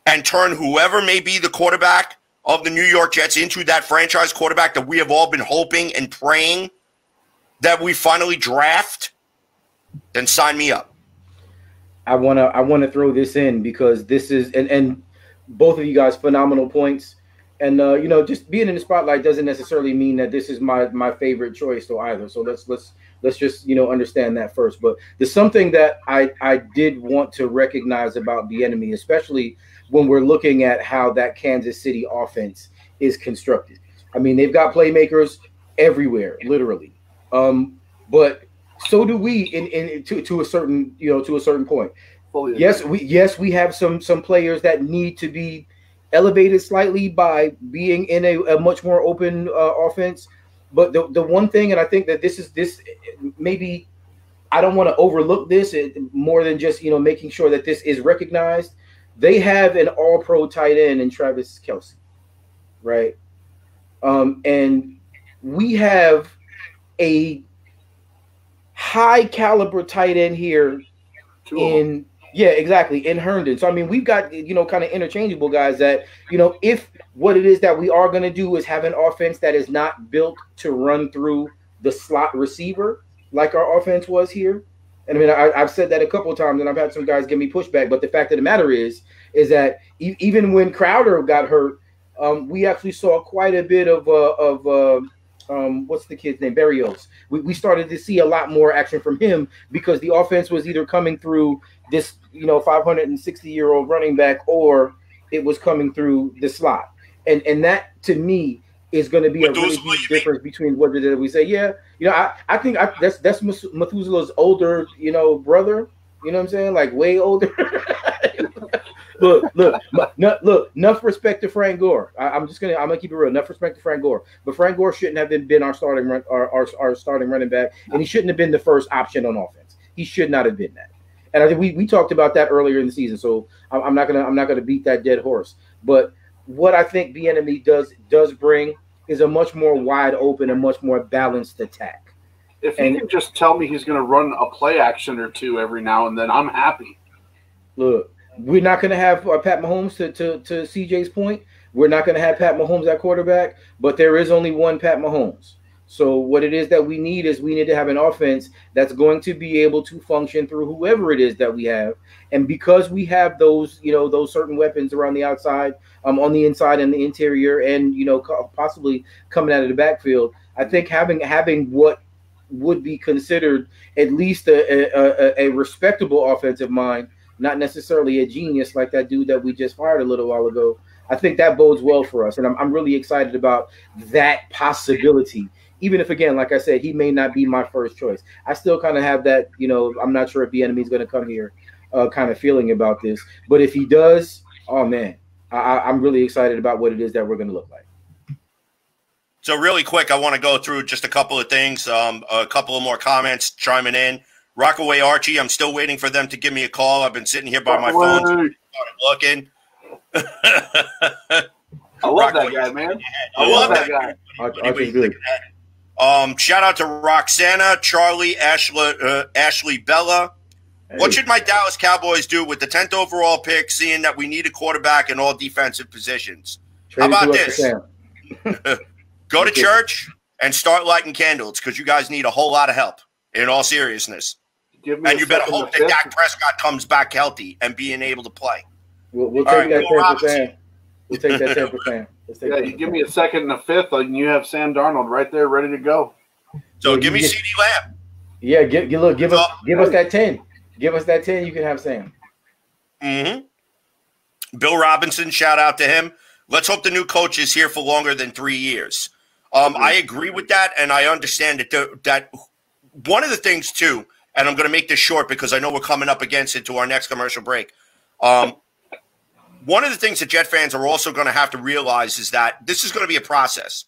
and turn whoever may be the quarterback of the New York Jets into that franchise quarterback that we have all been hoping and praying that we finally draft, then sign me up. I wanna throw this in because this is and both of you guys phenomenal points. And just being in the spotlight doesn't necessarily mean that this is my favorite choice or either. So let's just understand that first. But there's something that I did want to recognize about Bieniemy, especially when we're looking at how that Kansas City offense is constructed. I mean, they've got playmakers everywhere, literally. But so do we to a certain point. Yes, we have some players that need to be elevated slightly by being in a much more open offense. But the one thing, and I think that this maybe I don't want to overlook this more than just making sure that this is recognized. They have an all-pro tight end in Travis Kelce, right? And we have a high caliber tight end here in Herndon. So I mean, we've got kind of interchangeable guys that if what it is that we are going to do is have an offense that is not built to run through the slot receiver like our offense was here. And I mean, I've said that a couple of times, and I've had some guys give me pushback. But the fact of the matter is that even when Crowder got hurt, we actually saw quite a bit of what's the kid's name? Berrios. We started to see a lot more action from him because the offense was either coming through this 560-year-old running back or it was coming through the slot. And that to me is going to be a really huge difference between what we say. Yeah, I think that's Methuselah's older, brother. You know what I'm saying? Like way older. Look. Enough respect to Frank Gore. I'm gonna keep it real. Enough respect to Frank Gore, but Frank Gore shouldn't have been our starting running back, and he shouldn't have been the first option on offense. He should not have been that. And I think we talked about that earlier in the season. So I'm not gonna beat that dead horse. But what I think Bieniemy does bring is a much more wide open and much more balanced attack. If he can just tell me he's going to run a play action or two every now and then, I'm happy. Look, we're not going to have Pat Mahomes to CJ's point. We're not going to have Pat Mahomes at quarterback, but there is only one Pat Mahomes. So what it is that we need to have an offense that's going to be able to function through whoever it is that we have. And because we have those, those certain weapons around the outside, on the inside and the interior, and, possibly coming out of the backfield, I think having what would be considered at least a respectable offensive mind, not necessarily a genius like that dude that we just fired a little while ago, I think that bodes well for us. And I'm really excited about that possibility. Even if, again, like I said, he may not be my first choice. I still kind of have that, I'm not sure if the enemy's going to come here kind of feeling about this. But if he does, oh, man, I'm really excited about what it is that we're going to look like. So really quick, I want to go through just a couple of things, a couple of more comments chiming in. Rockaway Archie, I'm still waiting for them to give me a call. I've been sitting here by my phone, started looking. I love that guy, man. I love that guy. Archie's good. Shout out to Roxana, Charlie, Ashley Bella. Hey. What should my Dallas Cowboys do with the 10th overall pick, seeing that we need a quarterback in all defensive positions? How about this? Go to church and start lighting candles because you guys need a whole lot of help, in all seriousness. And you better hope that Dak Prescott comes back healthy and being able to play. We'll take that 10%. We'll take that 10%. Yeah, you give me a second and a fifth, and you have Sam Darnold right there ready to go. So give me CeeDee Lamb. Yeah, give us that 10. Give us that 10, you can have Sam. Mm-hmm. Bill Robinson, shout out to him. Let's hope the new coach is here for longer than 3 years. I agree with that, and I understand that one of the things, too, and I'm going to make this short because I know we're coming up against it to our next commercial break. One of the things that Jet fans are also going to have to realize is that this is going to be a process.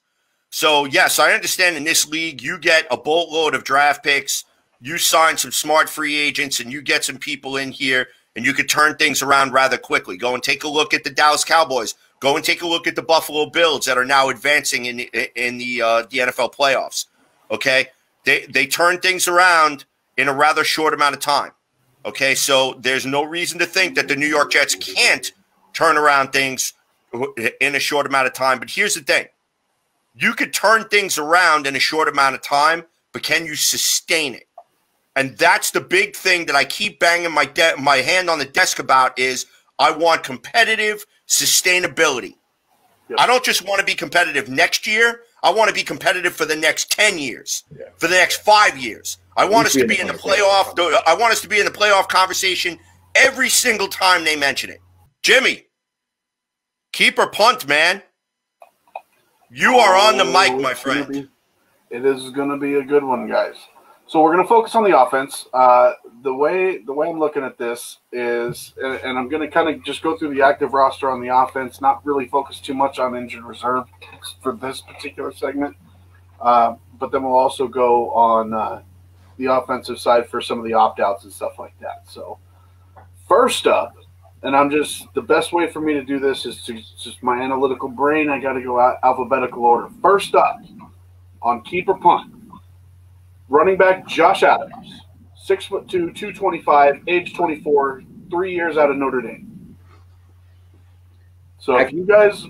So, yes, I understand in this league you get a boatload of draft picks, you sign some smart free agents, and you get some people in here, and you could turn things around rather quickly. Go and take a look at the Dallas Cowboys. Go and take a look at the Buffalo Bills that are now advancing in the NFL playoffs. Okay, they turn things around in a rather short amount of time. Okay, so there's no reason to think that the New York Jets can't turn around things in a short amount of time. But here's the thing: you could turn things around in a short amount of time, but can you sustain it? And that's the big thing that I keep banging my hand on the desk about is I want competitive sustainability. Yep. I don't just want to be competitive next year. I want to be competitive for the next 10 years, for the next 5 years. I want us to be in the playoff. I want us to be in the playoff conversation every single time they mention it. Jimmy, keep or punt, man. You are on the mic, my friend. It is going to be a good one, guys. So we're going to focus on the offense. The way I'm looking at this is, and I'm going to kind of just go through the active roster on the offense, not really focus too much on injured reserve for this particular segment. But then we'll also go on the offensive side for some of the opt-outs and stuff like that. So first up, and the best way for me to do this is just my analytical brain. I got to go alphabetical order. First up on keeper punt. Running back Josh Adams, 6'2", 225, age 24, 3 years out of Notre Dame. So if you guys,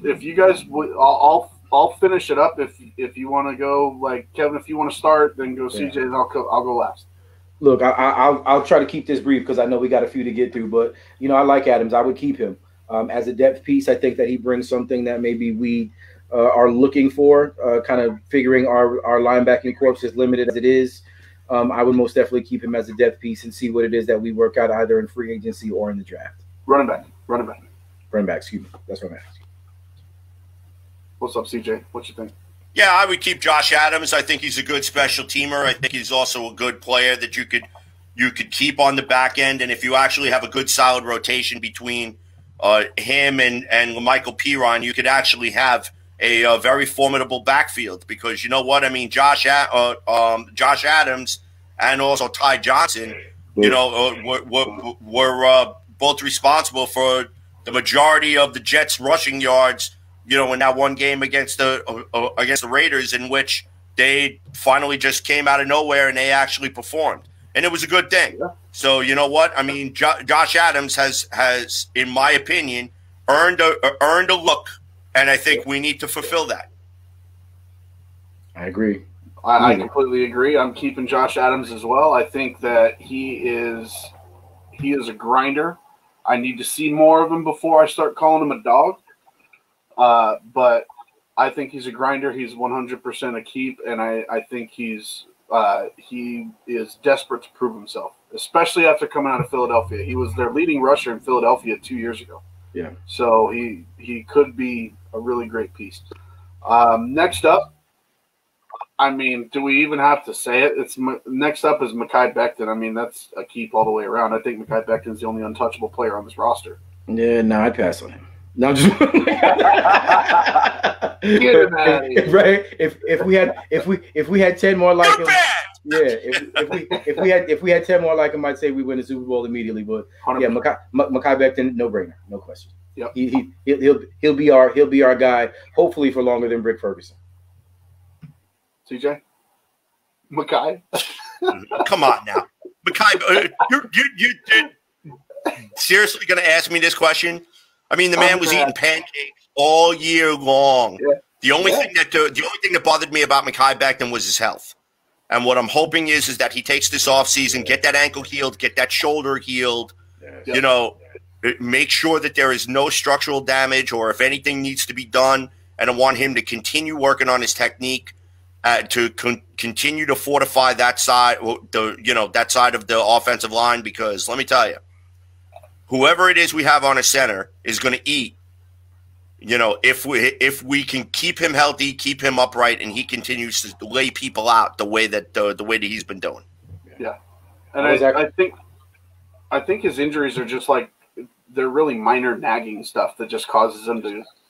I'll finish it up. If you want to go, like Kevin, if you want to start, then go CJ, and I'll go last. Look, I'll try to keep this brief because I know we got a few to get through. But I like Adams. I would keep him as a depth piece. I think that he brings something that maybe we are looking for, kind of figuring our linebacking corps is limited as it is. I would most definitely keep him as a depth piece and see what it is that we work out either in free agency or in the draft. Running back, excuse me. That's what I'm asking. What's up, CJ? What you think? Yeah, I would keep Josh Adams. I think he's a good special teamer. I think he's also a good player that you could keep on the back end. And if you actually have a good solid rotation between him and Michael Piron, you could actually have a very formidable backfield because you know what I mean. Josh Adams and also Ty Johnson, were both responsible for the majority of the Jets' rushing yards in that one game against the Raiders, in which they finally just came out of nowhere and they actually performed, and it was a good thing. Yeah. So you know what? I mean, Josh Adams has, in my opinion, earned a look, and I think we need to fulfill that. I agree. I completely agree. I'm keeping Josh Adams as well. I think that he is a grinder. I need to see more of him before I start calling him a dog. But I think he's a grinder. He's 100% a keep, and I think he is desperate to prove himself, especially after coming out of Philadelphia. He was their leading rusher in Philadelphia 2 years ago. Yeah. So he could be a really great piece. Next up, I mean, do we even have to say it? Next up is Mekhi Becton. I mean, that's a keep all the way around. I think Mekhi Becton's the only untouchable player on this roster. Yeah, no, I'd pass on him. No, I'm just Get him out of here. Right. If we had 10 more like him, yeah. If we had 10 more like him, I'd say we win the Super Bowl immediately. But 100%. yeah, Mekhi Becton, no brainer, no question. Yep. He'll be our guy. Hopefully for longer than Brick Ferguson. CJ? Mekhi? Come on now. Mekhi, you're seriously going to ask me this question? I mean, the man was eating pancakes all year long. Yeah. The only thing that bothered me about Mekhi Becton was his health. And what I'm hoping is that he takes this offseason, get that ankle healed, get that shoulder healed, make sure that there is no structural damage, or if anything needs to be done. And I want him to continue working on his technique, to continue to fortify that side, that side of the offensive line, because let me tell you, whoever it is we have on a center is going to eat. If we can keep him healthy, keep him upright, and he continues to lay people out the way that he's been doing. Yeah, and I think his injuries are just like, they're really minor nagging stuff that just causes him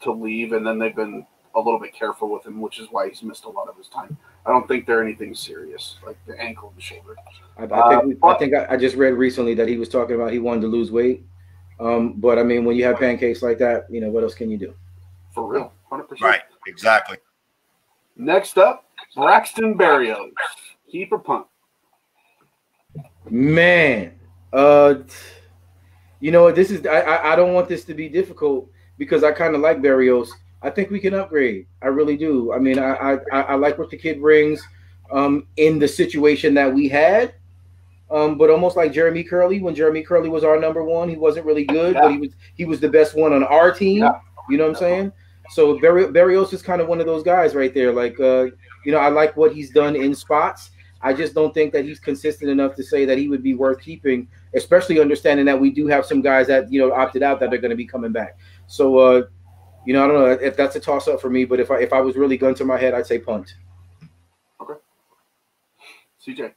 to leave, and then they've been a little bit careful with him, which is why he's missed a lot of his time. I don't think they're anything serious, like the ankle and the shoulder. I think I just read recently that he was talking about he wanted to lose weight. But I mean, when you have pancakes like that, what else can you do? For real, 100%. Right, exactly. Next up, Braxton Berrios, keep or punt? Man, this is I don't want this to be difficult because I kind of like Berrios. I think we can upgrade. I really do. I mean, I like what the kid brings in the situation that we had. But almost like Jeremy Curley, when Jeremy Curley was our number one, he wasn't really good, but he was the best one on our team. Yeah. You know what I'm saying? So Berrios is kind of one of those guys right there. Like, I like what he's done in spots. I just don't think that he's consistent enough to say that he would be worth keeping, especially understanding that we do have some guys that, opted out that are going to be coming back. So, I don't know if that's a toss up for me, but if I was really gun to my head, I'd say punt. Okay. CJ.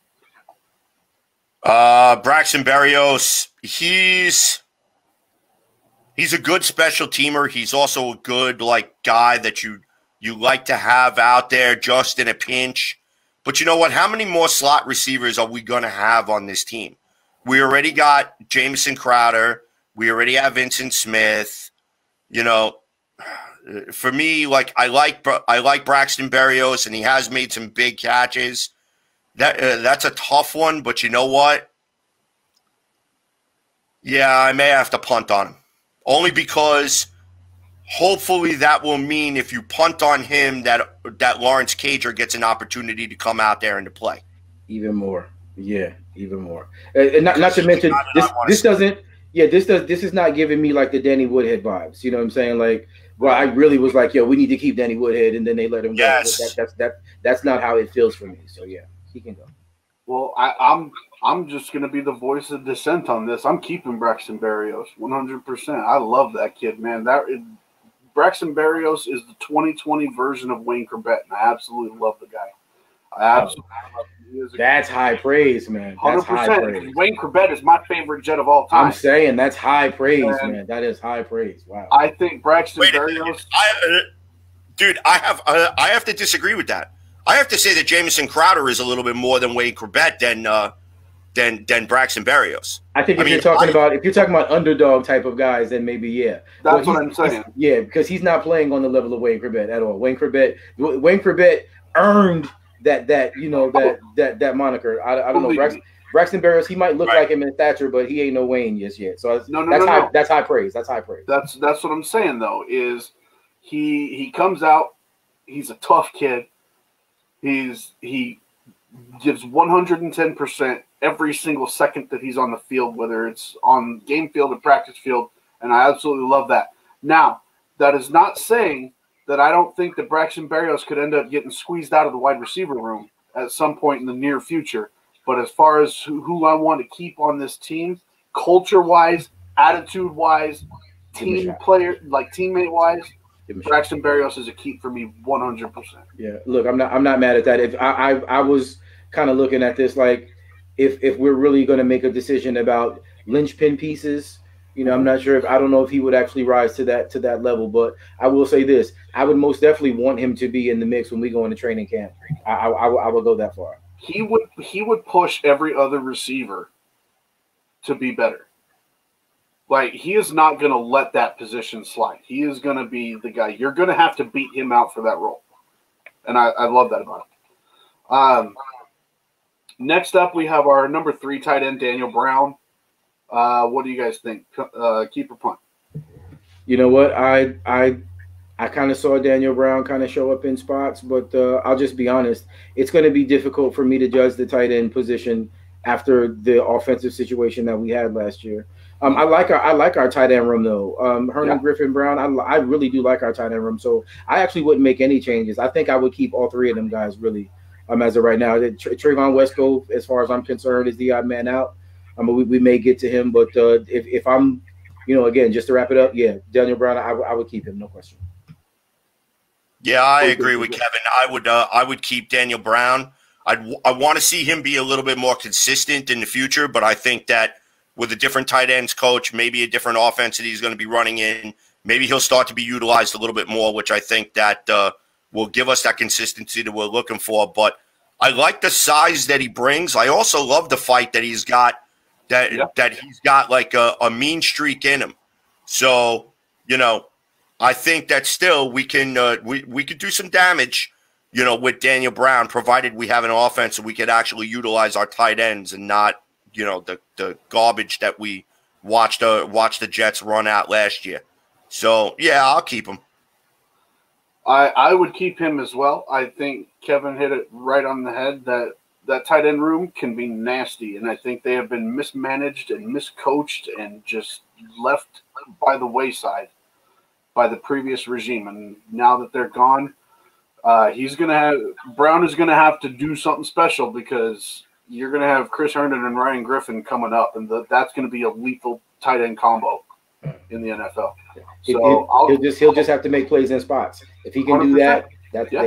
Braxton Berrios, he's a good special teamer. He's also a good guy that you like to have out there just in a pinch. But you know what? How many more slot receivers are we going to have on this team? We already got Jamison Crowder. We already have Vincent Smith. For me, I like Braxton Berrios, and he has made some big catches. That's a tough one, but you know what? Yeah, I may have to punt on him. Only because hopefully that will mean if you punt on him that Lawrence Cager gets an opportunity to come out there and to play. Even more. Yeah, even more. Not to mention this is not giving me like the Danny Woodhead vibes. You know what I'm saying? I really was like, we need to keep Danny Woodhead, and then they let him go. Yes. That's not how it feels for me. So yeah. He can go. Well, I'm just going to be the voice of dissent on this. I'm keeping Braxton Berrios 100%. I love that kid, man. Braxton Berrios is the 2020 version of Wayne Corbett, and I absolutely love the guy. I absolutely love him. That's high praise, man. That's 100%. High praise. Wayne Corbett is my favorite Jet of all time. I'm saying that's high praise, man. That is high praise. Wow. I think Braxton Berrios. I have to disagree with that. I have to say that Jamison Crowder is a little bit more than Wayne Corbett than than Braxton Berrios. I think if you're talking about underdog type of guys, then maybe yeah. That's what I'm saying. Yeah, because he's not playing on the level of Wayne Corbett at all. Wayne Corbett earned that moniker. I don't know. Braxton Berrios, he might look like him in stature, but he ain't no Wayne just yet. So that's high praise. That's high praise. That's what I'm saying though. Is he comes out? He's a tough kid. He gives 110% every single second that he's on the field, whether it's on game field or practice field, and I absolutely love that. Now, that is not saying that I don't think that Braxton Berrios could end up getting squeezed out of the wide receiver room at some point in the near future. But as far as who I want to keep on this team, culture-wise, attitude-wise, teammate-wise, Braxton Berrios is a keep for me 100%. Yeah, look, I'm not mad at that. If I was kind of looking at this like if we're really going to make a decision about linchpin pieces, I'm not sure I don't know if he would actually rise to that level, but I will say this: I would most definitely want him to be in the mix when we go into training camp. I will go that far. He would push every other receiver to be better. Like, he is not going to let that position slide. He is going to be the guy. You're going to have to beat him out for that role. And I love that about him. Next up, we have our number 3 tight end, Daniel Brown. What do you guys think? Keep or punt? You know what? I kind of saw Daniel Brown kind of show up in spots, but I'll just be honest. It's going to be difficult for me to judge the tight end position after the offensive situation that we had last year. I like our tight end room though. Hernan Griffin Brown. I really do like our tight end room. So I actually wouldn't make any changes. I think I would keep all 3 of them guys really. As of right now, Trayvon Wesco, as far as I'm concerned, is the odd man out. We may get to him, but if I'm, again, just to wrap it up, yeah, Daniel Brown, I would keep him, no question. Yeah, I agree with Kevin. I would keep Daniel Brown. I want to see him be a little bit more consistent in the future, but I think that with a different tight ends coach, maybe a different offense that he's going to be running in, maybe he'll start to be utilized a little bit more, which I think that will give us that consistency that we're looking for. But I like the size that he brings. I also love the fight that he's got, that he's got like a mean streak in him. So, I think that still we can we could do some damage, with Daniel Brown, provided we have an offense that we could actually utilize our tight ends and not, the garbage that we watched the Jets run out last year. So, yeah, I'll keep him. I would keep him as well. I think Kevin hit it right on the head that tight end room can be nasty, and I think they have been mismanaged and miscoached and just left by the wayside by the previous regime. And now that they're gone, Brown is going to have to do something special, because you're going to have Chris Herndon and Ryan Griffin coming up, and that's going to be a lethal tight end combo in the NFL. So he'll just have to make plays in spots. If he can 100%. Do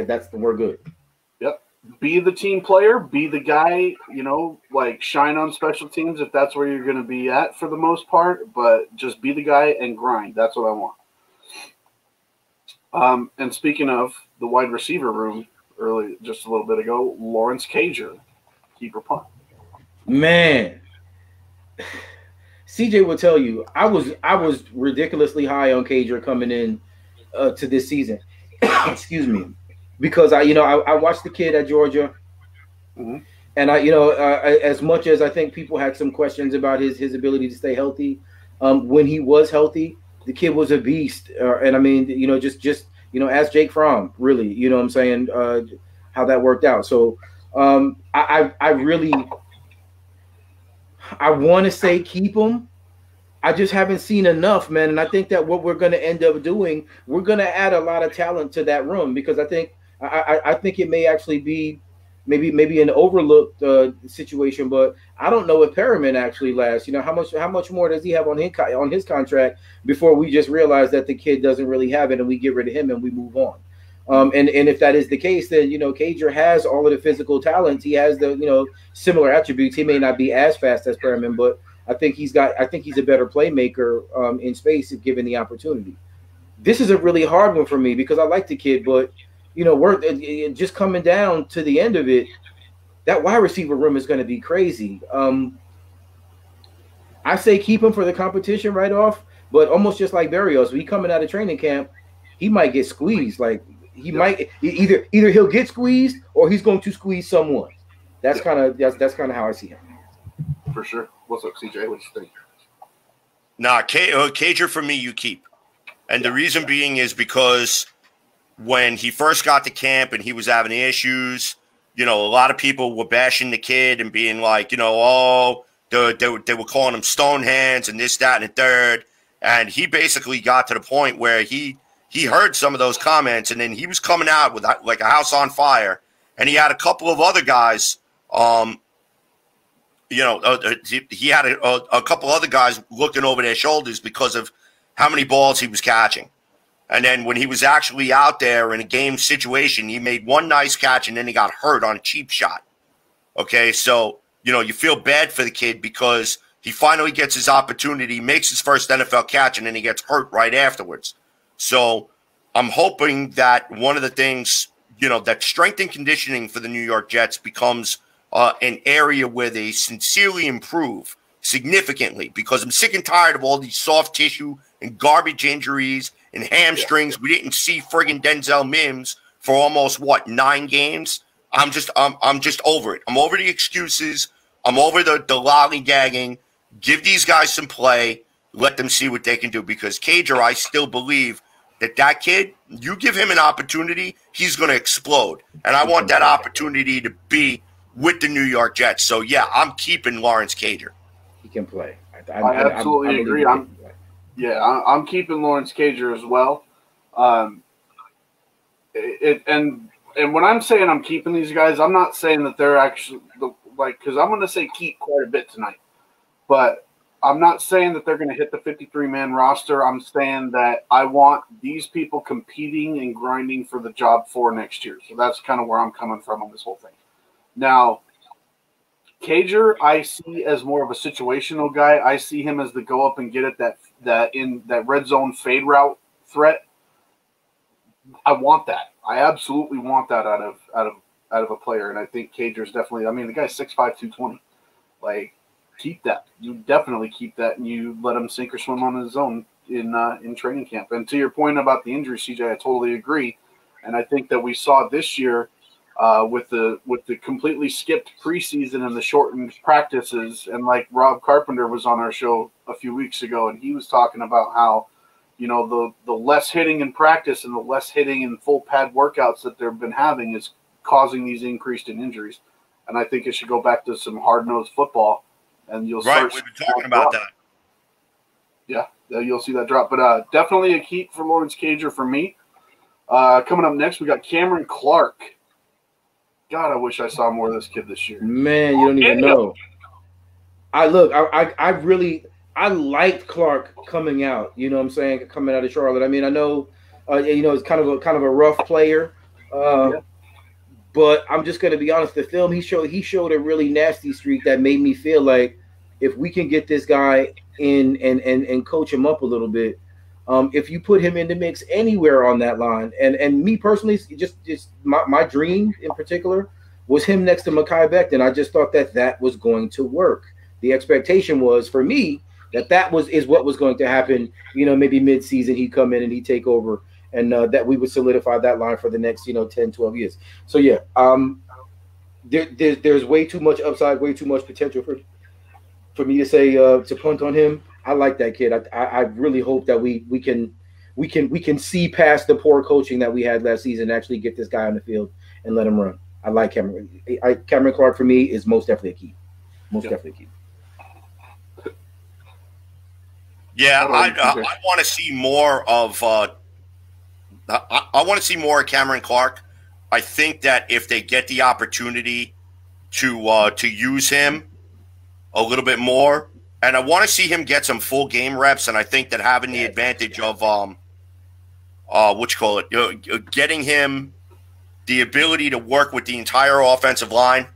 that, we're good. Yep. Be the team player. Be the guy. Like shine on special teams if that's where you're going to be at for the most part. But just be the guy and grind. That's what I want. And speaking of the wide receiver room, just a little bit ago, Lawrence Cager, keep or punt. Man. CJ will tell you, I was ridiculously high on Cager coming in to this season. Excuse me, because I watched the kid at Georgia, and as much as I think people had some questions about his ability to stay healthy, when he was healthy, the kid was a beast. And I mean, just ask Jake Fromm, really, what I'm saying, how that worked out. So I really. I want to say keep him. I just haven't seen enough, man. And I think that what we're going to end up doing, we're going to add a lot of talent to that room, because I think it may actually be maybe an overlooked situation, but I don't know if Perriman actually lasts. How much more does he have on his contract before we just realize that the kid doesn't really have it and we get rid of him and we move on. And if that is the case, then Cager has all of the physical talents. He has the similar attributes. He may not be as fast as Perriman, but I think he's a better playmaker in space if given the opportunity. This is a really hard one for me because I like the kid, but we're just coming down to the end of it. that wide receiver room is going to be crazy. I say keep him for the competition right off, but almost just like Barrios, he coming out of training camp, he might get squeezed. Like he might either he'll get squeezed or he's going to squeeze someone. That's kind of how I see him. For sure. What's up, CJ? What you think? Nah, Cager for me, you keep. And the reason being is because when he first got to camp and he was having issues, a lot of people were bashing the kid and being like, they were calling him stone hands and this, that, and the third. And he basically got to the point where he heard some of those comments, and then he was coming out with like a house on fire. And he had a couple of other guys, he had a couple other guys looking over their shoulders because of how many balls he was catching. And then when he was actually out there in a game situation, he made one nice catch and then he got hurt on a cheap shot. Okay, so, you feel bad for the kid because he finally gets his opportunity, makes his first NFL catch, and then he gets hurt right afterwards. So I'm hoping that one of the things, that strength and conditioning for the New York Jets becomes an area where they sincerely improve significantly, because I'm sick and tired of all these soft tissue and garbage injuries and hamstrings. We didn't see friggin' Denzel Mims for almost 9 games. I'm just over it. I'm over the excuses. I'm over the lollygagging. Give these guys some play. Let them see what they can do, because Cager, I still believe that kid, you give him an opportunity, he's going to explode. And I want that opportunity to be with the New York Jets. So, yeah, I'm keeping Lawrence Cager. He can play. I absolutely agree. I'm keeping Lawrence Cager as well. And when I'm saying I'm keeping these guys, I'm not saying that they're actually because I'm going to say keep quite a bit tonight, but I'm not saying that they're going to hit the 53-man roster. I'm saying that I want these people competing and grinding for the job for next year. So that's kind of where I'm coming from on this whole thing. Now, Cager, I see as more of a situational guy. I see him as the go up and get it that red zone fade route threat. I want that. I absolutely want that out of a player, and I think Cager's definitely. I mean, the guy's 6'5", 220. Like, keep that. You definitely keep that, and you let him sink or swim on his own in training camp. And to your point about the injury, CJ, I totally agree. And I think that we saw this year with the completely skipped preseason and the shortened practices, and like Rob Carpenter was on our show a few weeks ago, and he was talking about how, the less hitting in practice and the less hitting in full pad workouts that they've been having is causing these increased in injuries. And I think it should go back to some hard-nosed football, and you'll start. Right, we've been talking about that. Yeah, you'll see that drop. But definitely a keep for Lawrence Cager for me. Coming up next, we got Cameron Clark. God, I wish I saw more of this kid this year. Man, you don't even know. I liked Clark coming out. You know what I'm saying? Coming out of Charlotte. I mean, I know, it's kind of a rough player. But I'm just going to be honest. The film he showed a really nasty streak that made me feel like if we can get this guy in and coach him up a little bit, if you put him in the mix anywhere on that line, and me personally, just my dream in particular was him next to Mekhi Becton. I just thought that was going to work. The expectation was for me that is what was going to happen. Maybe mid-season he'd come in and he'd take over, and that we would solidify that line for the next 10, 12 years. So yeah, there's way too much upside, way too much potential for me to say to punt on him. I like that kid. I really hope that we can see past the poor coaching that we had last season and actually get this guy on the field and let him run. I like Cameron. Cameron Clark for me is most definitely a key. Definitely a key. Yeah, I want to see more of. I want to see more of Cameron Clark. I think that if they get the opportunity to use him a little bit more, and I want to see him get some full game reps, and I think that having the advantage of getting him the ability to work with the entire offensive line,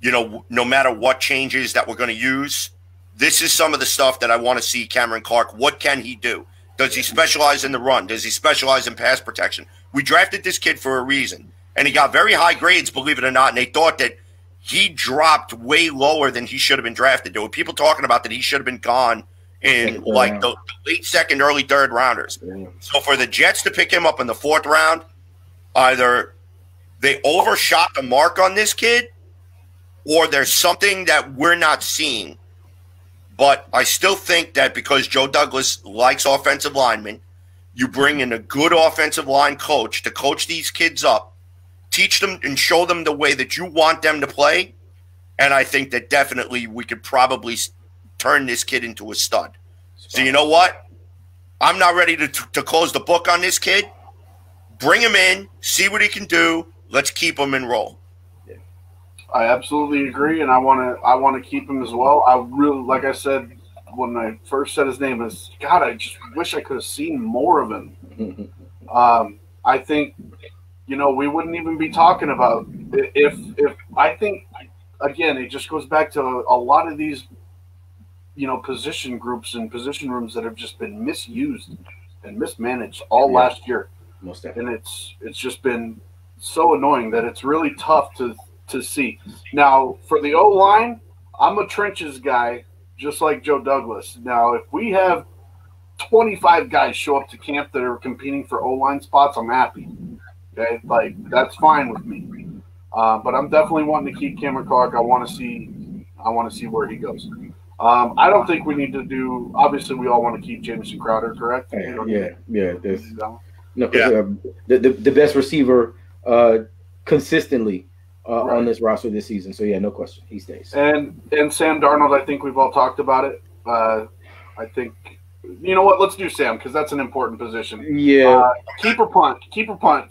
no matter what changes that we're going to use. This is some of the stuff that I want to see Cameron Clark. What can he do? Does he specialize in the run? Does he specialize in pass protection? We drafted this kid for a reason, and he got very high grades, believe it or not, and they thought that he dropped way lower than he should have been drafted. There were people talking about that he should have been gone in like the late second, early third rounders. Yeah. So for the Jets to pick him up in the fourth round, either they overshot the mark on this kid or there's something that we're not seeing. But I still think that because Joe Douglas likes offensive linemen, you bring in a good offensive line coach to coach these kids up, teach them and show them the way that you want them to play. And I think that definitely we could probably turn this kid into a stud. So you know what? I'm not ready to close the book on this kid. Bring him in, see what he can do. Let's keep him and roll. I absolutely agree, and I want to keep him as well. I really, like I said when I first said his name, is God. I just wish I could have seen more of him. I think, we wouldn't even be talking about if I think, again, it just goes back to a lot of these, position groups and position rooms that have just been misused and mismanaged all last year, and it's just been so annoying that it's really tough to see. Now, for the O-line, I'm a trenches guy, just like Joe Douglas. Now, if we have 25 guys show up to camp that are competing for O-line spots, I'm happy. Okay, like that's fine with me. But I'm definitely wanting to keep Cameron Clark. I want to see where he goes. I don't think we need to do. Obviously, we all want to keep Jamison Crowder, correct? Yeah. The best receiver consistently. On this roster this season. So, no question. He stays. And Sam Darnold, I think we've all talked about it. I think, you know what? Let's do Sam because that's an important position. Yeah. Keeper punt,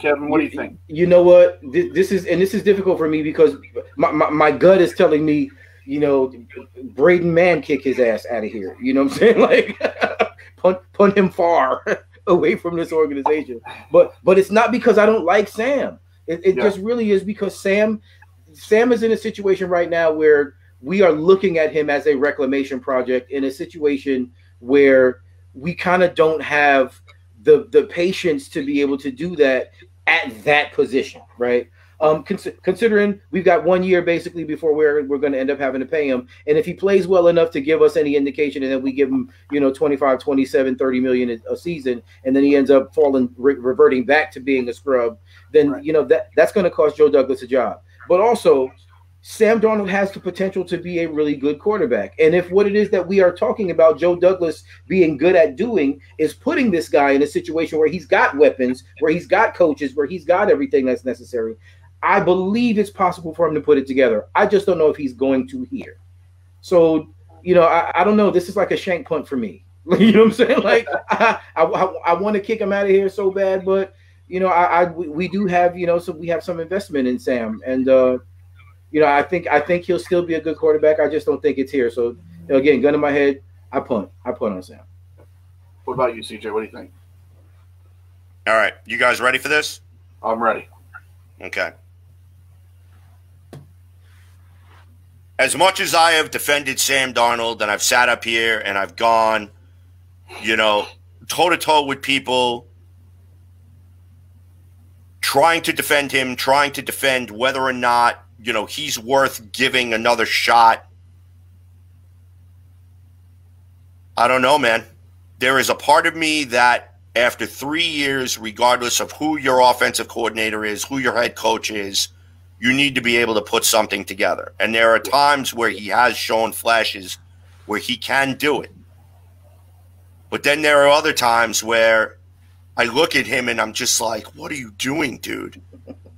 Kevin. What do you think? You know what? This is difficult for me because my gut is telling me, Braden Mann kick his ass out of here. You know what I'm saying? Like, punt him far away from this organization. But it's not because I don't like Sam. It just really is because Sam is in a situation right now where we are looking at him as a reclamation project in a situation where we kind of don't have the patience to be able to do that at that position, right? Considering we've got 1 year basically before we're going to end up having to pay him. And if he plays well enough to give us any indication and then we give him, 25, 27, 30 million a season, and then he ends up reverting back to being a scrub, then, that's going to cost Joe Douglas a job. But also Sam Darnold has the potential to be a really good quarterback. And if what it is that we are talking about Joe Douglas being good at doing is putting this guy in a situation where he's got weapons, where he's got coaches, where he's got everything that's necessary, I believe it's possible for him to put it together. I just don't know if he's going to here. So, I don't know. This is like a shank punt for me. You know what I'm saying? Like, I want to kick him out of here so bad, but, we do have, so we have some investment in Sam. And, I think he'll still be a good quarterback. I just don't think it's here. So, again, gun in my head, I punt on Sam. What about you, CJ? What do you think? All right. You guys ready for this? I'm ready. Okay. As much as I have defended Sam Darnold and I've sat up here and I've gone, toe-to-toe with people trying to defend him, trying to defend whether or not, he's worth giving another shot. I don't know, man. There is a part of me that after 3 years, regardless of who your offensive coordinator is, who your head coach is, you need to be able to put something together. And there are times where he has shown flashes where he can do it. But then there are other times where I look at him and I'm just like, what are you doing, dude?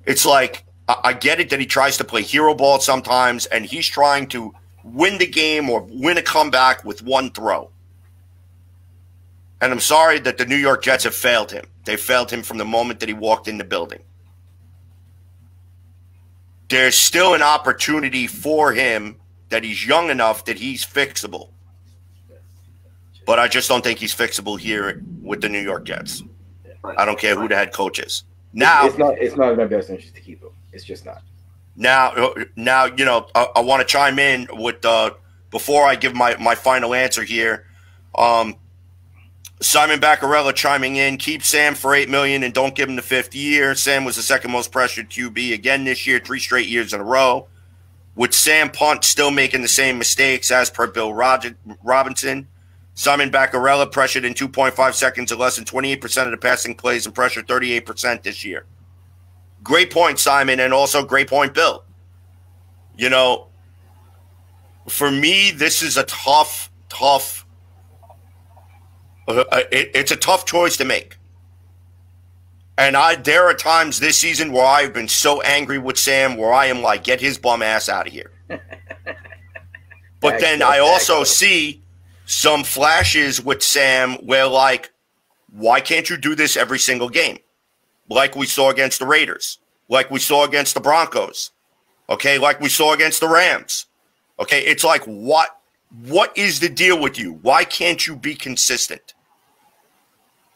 It's like, I get it that he tries to play hero ball sometimes and he's trying to win the game or win a comeback with one throw. And I'm sorry that the New York Jets have failed him. They failed him from the moment that he walked in the building. There's still an opportunity for him that he's young enough that he's fixable. But I just don't think he's fixable here with the New York Jets. I don't care who the head coach is. Now, it's not in my best interest to keep him. It's just not. Now, I want to chime in with before I give my final answer here. Simon Baccarella chiming in, keep Sam for $8 million and don't give him the fifth year. Sam was the second most pressured QB again this year, 3 straight years in a row. with Sam Punt still making the same mistakes as per Bill Robinson. Simon Baccarella pressured in 2.5 seconds or less than 28% of the passing plays and pressured 38% this year. Great point, Simon, and also great point, Bill. You know, for me, this is a tough it's a tough choice to make. And there are times this season where I've been so angry with Sam where I am like, get his bum ass out of here. But then I also see some flashes with Sam where, like, why can't you do this every single game? Like we saw against the Raiders, like we saw against the Broncos, okay, like we saw against the Rams. Okay, it's like, what is the deal with you? Why can't you be consistent?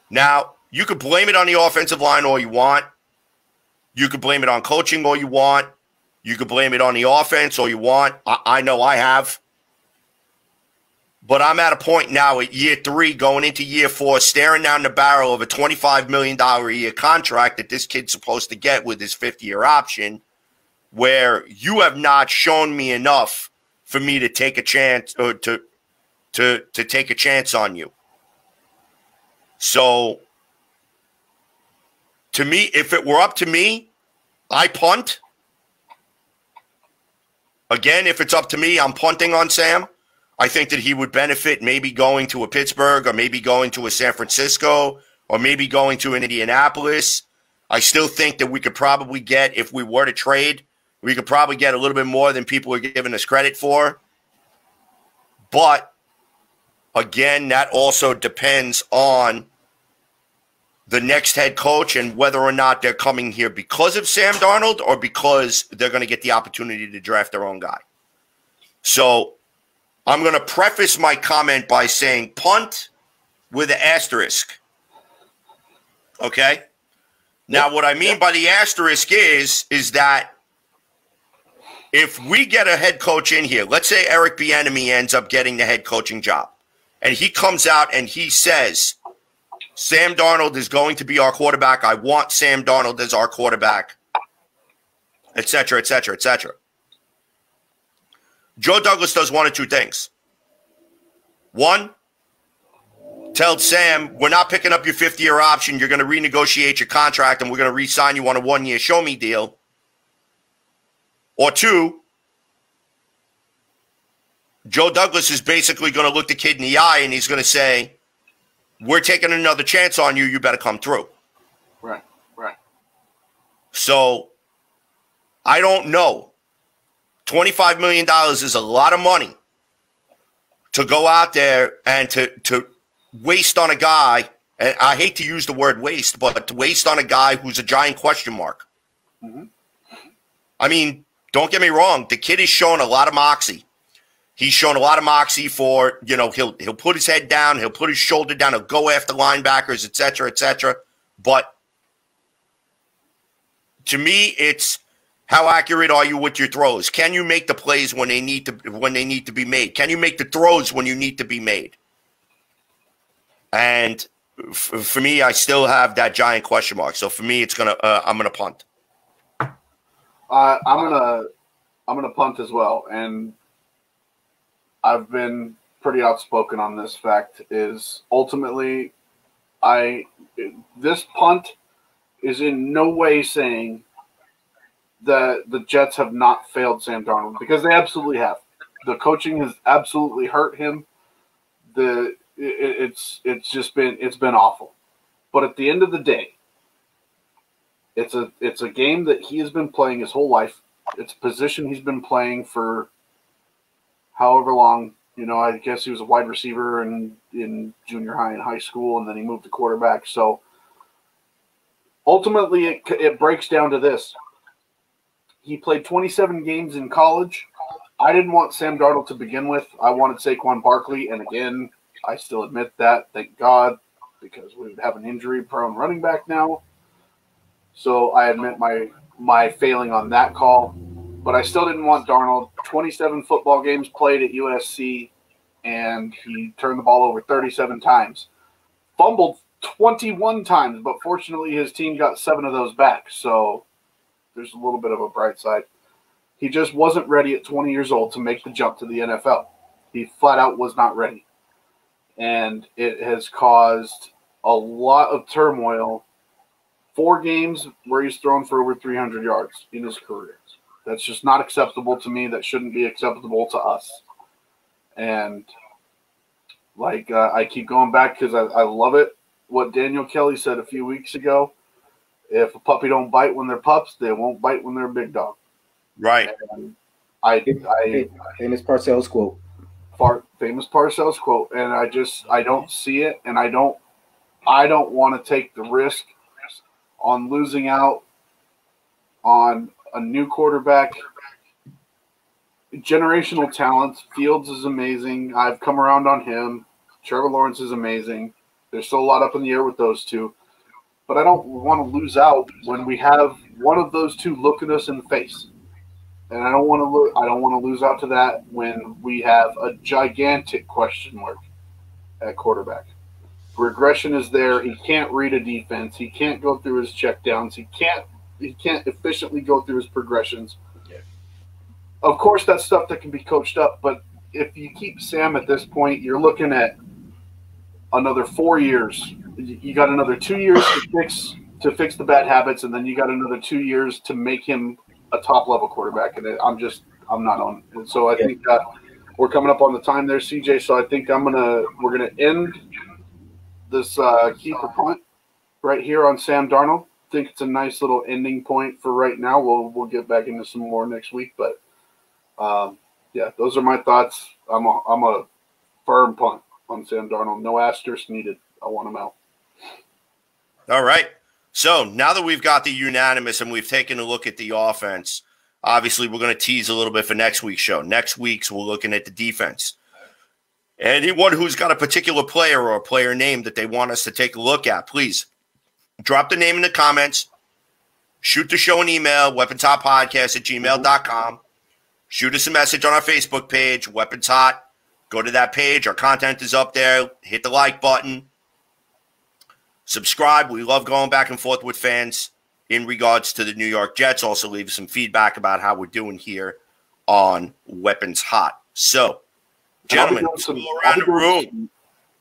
Now, you could blame it on the offensive line all you want. You could blame it on coaching all you want. You could blame it on the offense all you want. I know I have. But I'm at a point now at year 3, going into year 4, staring down the barrel of a $25 million a year contract that this kid's supposed to get with his 5th-year option, where you have not shown me enough for me to take a chance or to take a chance on you. So, to me, if it were up to me, I punt. Again, if it's up to me, I'm punting on Sam. I think that he would benefit maybe going to a Pittsburgh or maybe going to a San Francisco or maybe going to an Indianapolis. I still think that we could probably get, if we were to trade, we could probably get a little bit more than people are giving us credit for. But, again, that also depends on the next head coach and whether or not they're coming here because of Sam Darnold or because they're going to get the opportunity to draft their own guy. So I'm going to preface my comment by saying punt with an asterisk. Okay? Now, what I mean by the asterisk is that if we get a head coach in here, let's say Eric Bieniemy ends up getting the head coaching job, and he comes out and he says, Sam Darnold is going to be our quarterback. I want Sam Darnold as our quarterback, et cetera, et cetera, et cetera. Joe Douglas does one of two things. One, tells Sam, we're not picking up your 5th-year option. You're going to renegotiate your contract, and we're going to re-sign you on a 1-year show-me deal. Or 2, Joe Douglas is basically going to look the kid in the eye, and he's going to say, we're taking another chance on you. You better come through. Right. So, I don't know. $25 million is a lot of money to go out there and to waste on a guy. And I hate to use the word waste, but to waste on a guy who's a giant question mark. Mm-hmm. I mean, don't get me wrong. The kid has shown a lot of moxie. He's shown a lot of moxie for, you know, he'll put his head down, he'll put his shoulder down, he'll go after linebackers, et cetera, et cetera. But to me, it's how accurate are you with your throws? Can you make the plays when they need to be made? Can you make the throws when you need to be made? And for me, I still have that giant question mark. So for me, I'm gonna punt. I'm gonna punt as well, and I've been pretty outspoken on this fact. Is ultimately, this punt is in no way saying that the Jets have not failed Sam Darnold, because they absolutely have. The coaching has absolutely hurt him. It's been awful. But at the end of the day, it's a game that he has been playing his whole life. It's a position he's been playing for however long. You know, I guess he was a wide receiver in junior high and high school, and then he moved to quarterback. So ultimately, it breaks down to this. He played 27 games in college. I didn't want Sam Darnold to begin with. I wanted Saquon Barkley, and again, I still admit that, thank God, because we would have an injury-prone running back now. So I admit my failing on that call. But I still didn't want Darnold. 27 football games played at USC, and he turned the ball over 37 times. Fumbled 21 times, but fortunately his team got 7 of those back. So there's a little bit of a bright side. He just wasn't ready at 20 years old to make the jump to the NFL. He flat out was not ready. And it has caused a lot of turmoil. 4 games where he's thrown for over 300 yards in his career. That's just not acceptable to me. That shouldn't be acceptable to us. And like I keep going back because I love it. What Daniel Kelly said a few weeks ago: if a puppy don't bite when they're pups, they won't bite when they're a big dog. Right. And famous Parcells quote. Famous Parcells quote, and I don't see it, and I don't want to take the risk on losing out on a new quarterback. Generational talent. Fields is amazing. I've come around on him. Trevor Lawrence is amazing. There's still a lot up in the air with those two. But I don't want to lose out when we have one of those two looking us in the face. And I don't want to lose out to that when we have a gigantic question mark at quarterback. Regression is there. He can't read a defense. He can't go through his checkdowns. He can't efficiently go through his progressions. Yeah. Of course, that's stuff that can be coached up. But if you keep Sam at this point, you're looking at another 4 years. You got another 2 years to fix the bad habits, and then you got another 2 years to make him a top level quarterback. And I'm not on. And so I think we're coming up on the time there, CJ. So I think we're gonna end this keeper punt right here on Sam Darnold. I think it's a nice little ending point for right now. We'll get back into some more next week, but yeah, those are my thoughts. I'm a firm punt on Sam Darnold. No asterisk needed. I want him out. All right. So now that we've got the unanimous and we've taken a look at the offense, obviously we're going to tease a little bit for next week's show. Next week's we're looking at the defense. Anyone who's got a particular player or a player name that they want us to take a look at, please drop the name in the comments. Shoot the show an email, weaponshotpodcast@gmail.com. Shoot us a message on our Facebook page, Weapons Hot. Go to that page. Our content is up there. Hit the like button. Subscribe. We love going back and forth with fans in regards to the New York Jets. Also leave some feedback about how we're doing here on Weapons Hot. So, gentlemen, let's go around the room.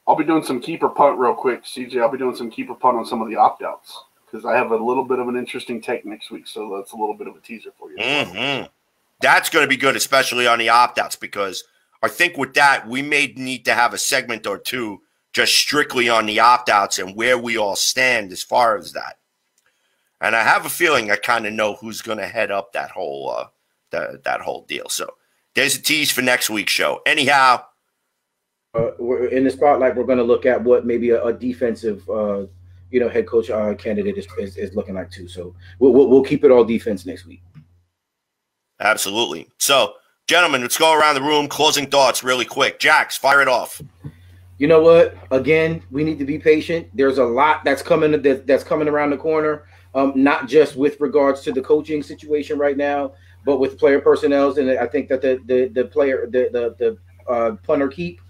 I'll be doing some keeper punt real quick, CJ. I'll be doing some keeper punt on some of the opt-outs because I have a little bit of an interesting take next week. So that's a little bit of a teaser for you. Mm-hmm. That's going to be good, especially on the opt-outs, because I think with that, we may need to have a segment or two just strictly on the opt-outs and where we all stand as far as that. And I have a feeling I kind of know who's going to head up that whole that whole deal. So there's a tease for next week's show. Anyhow, we're in the spotlight. We're going to look at what maybe a defensive, head coach candidate is looking like too. So we'll keep it all defense next week. Absolutely. So, gentlemen, let's go around the room. Closing thoughts really quick. Jax, fire it off. You know what? Again, we need to be patient. There's a lot that's coming around the corner, not just with regards to the coaching situation right now, but with player personnel. And I think that the punter keep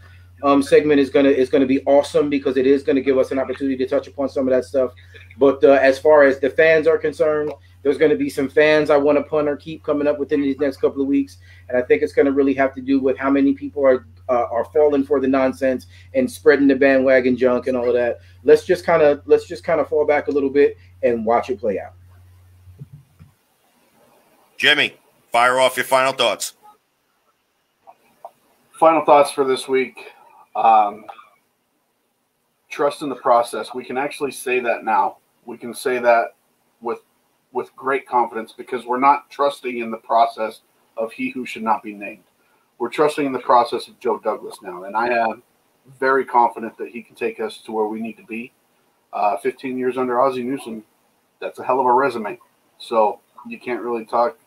segment is gonna be awesome because it is going to give us an opportunity to touch upon some of that stuff. But as far as the fans are concerned, there's going to be some fans I want to punt or keep coming up within these next couple of weeks, and I think it's going to really have to do with how many people are falling for the nonsense and spreading the bandwagon junk and all of that. Let's just kind of fall back a little bit and watch it play out. Jimmy, fire off your final thoughts. Final thoughts for this week. Trust in the process. We can actually say that now. We can say that with great confidence because we're not trusting in the process of he who should not be named. We're trusting in the process of Joe Douglas now, and I am very confident that he can take us to where we need to be. 15 years under Ozzie Newsome, that's a hell of a resume. So you can't really talk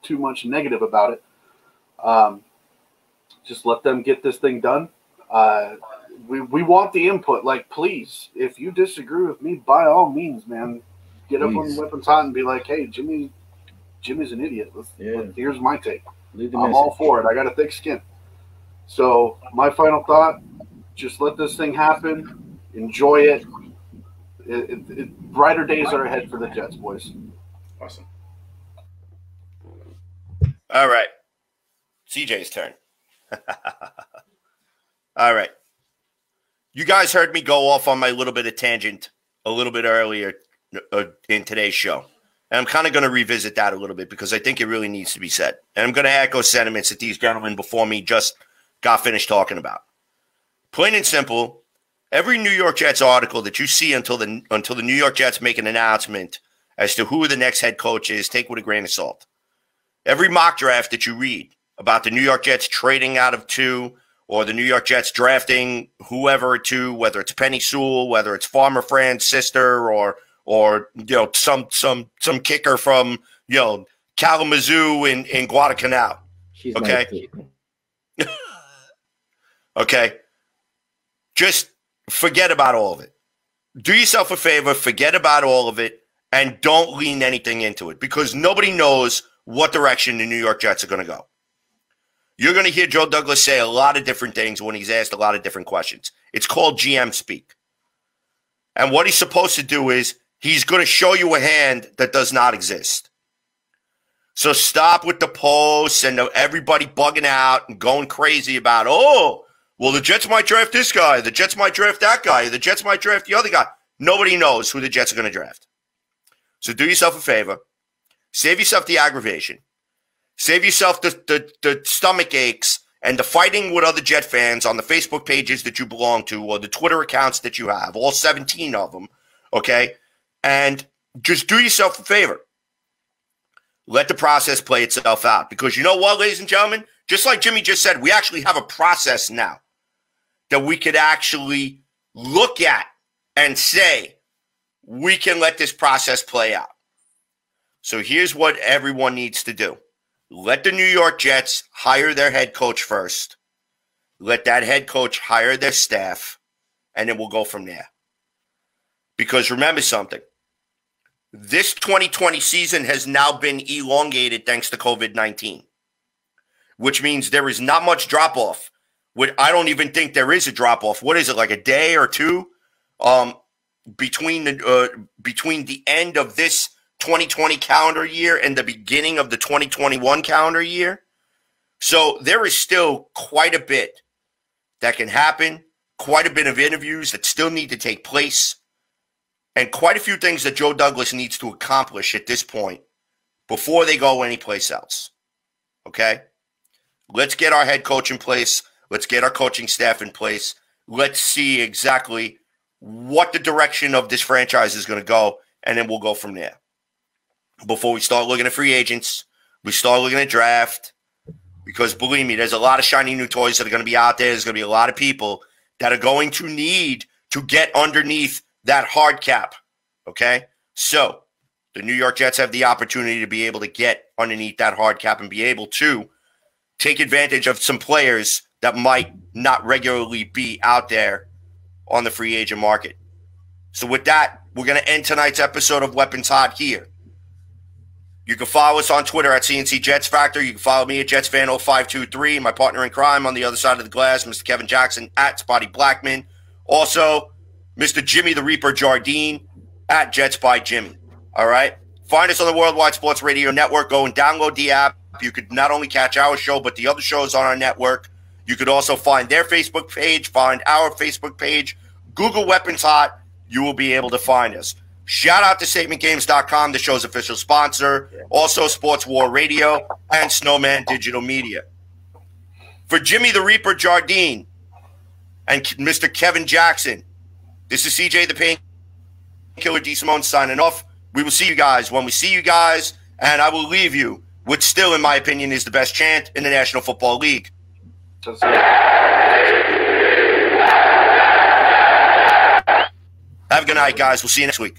too much negative about it. Just let them get this thing done. We want the input. Like, please, if you disagree with me, by all means, man, get up on Weapons Hot and be like, hey, Jimmy's an idiot. Here's my take. I'm all for it. I got a thick skin. So my final thought, just let this thing happen. Enjoy it. Brighter days are ahead for the Jets, boys. Awesome. All right. CJ's turn. All right. You guys heard me go off on my little bit of tangent a little bit earlier in today's show. And I'm kind of going to revisit that a little bit because I think it really needs to be said. And I'm going to echo sentiments that these gentlemen before me just got finished talking about. Plain and simple, every New York Jets article that you see until the New York Jets make an announcement as to who the next head coach is, take with a grain of salt. Every mock draft that you read about the New York Jets trading out of 2 or the New York Jets drafting whoever at 2, whether it's Penny Sewell, whether it's Farmer Fran's sister or some kicker from Kalamazoo in Guadalcanal. She's okay. Okay. Just forget about all of it. Do yourself a favor, forget about all of it, and don't lean anything into it because nobody knows what direction the New York Jets are going to go. You're going to hear Joe Douglas say a lot of different things when he's asked a lot of different questions. It's called GM speak. And what he's supposed to do is he's going to show you a hand that does not exist. So stop with the posts and everybody bugging out and going crazy about, well, the Jets might draft this guy. The Jets might draft that guy. The Jets might draft the other guy. Nobody knows who the Jets are going to draft. So do yourself a favor. Save yourself the aggravation. Save yourself the stomach aches and the fighting with other Jet fans on the Facebook pages that you belong to or the Twitter accounts that you have, all 17 of them, okay? And just do yourself a favor. Let the process play itself out. Because you know what, ladies and gentlemen? Just like Jimmy just said, we actually have a process now that we could actually look at and say, we can let this process play out. So here's what everyone needs to do. Let the New York Jets hire their head coach first. Let that head coach hire their staff, and then we'll go from there. Because remember something. This 2020 season has now been elongated thanks to COVID-19, which means there is not much drop-off. I don't even think there is a drop-off. What is it, like a day or two between the end of this 2020 calendar year and the beginning of the 2021 calendar year? So there is still quite a bit that can happen, quite a bit of interviews that still need to take place, and quite a few things that Joe Douglas needs to accomplish at this point before they go anyplace else. Okay? Let's get our head coach in place. Let's get our coaching staff in place. Let's see exactly what the direction of this franchise is going to go, and then we'll go from there. Before we start looking at free agents, we start looking at draft, because believe me, there's a lot of shiny new toys that are going to be out there. There's going to be a lot of people that are going to need to get underneath that hard cap, okay? So the New York Jets have the opportunity to be able to get underneath that hard cap and be able to take advantage of some players that might not regularly be out there on the free agent market. So with that, we're going to end tonight's episode of Weapons Hot here. You can follow us on Twitter at CNC Jets Factor. You can follow me at JetsFan0523. My partner in crime on the other side of the glass, Mr. Kevin Jackson at Spotty Blackman. Also, Mr. Jimmy the Reaper Jardine at Jets by Jimmy. All right? Find us on the Worldwide Sports Radio Network. Go and download the app. You could not only catch our show, but the other shows on our network. You could also find their Facebook page, find our Facebook page. Google Weapons Hot. You will be able to find us. Shout out to StatementGames.com, the show's official sponsor. Also, Sports War Radio and Snowman Digital Media. For Jimmy the Reaper Jardine and Mr. Kevin Jackson, this is CJ the Painkiller D. Simone signing off. We will see you guys when we see you guys, and I will leave you with still, in my opinion, is the best chant in the National Football League. Have a good night, guys. We'll see you next week.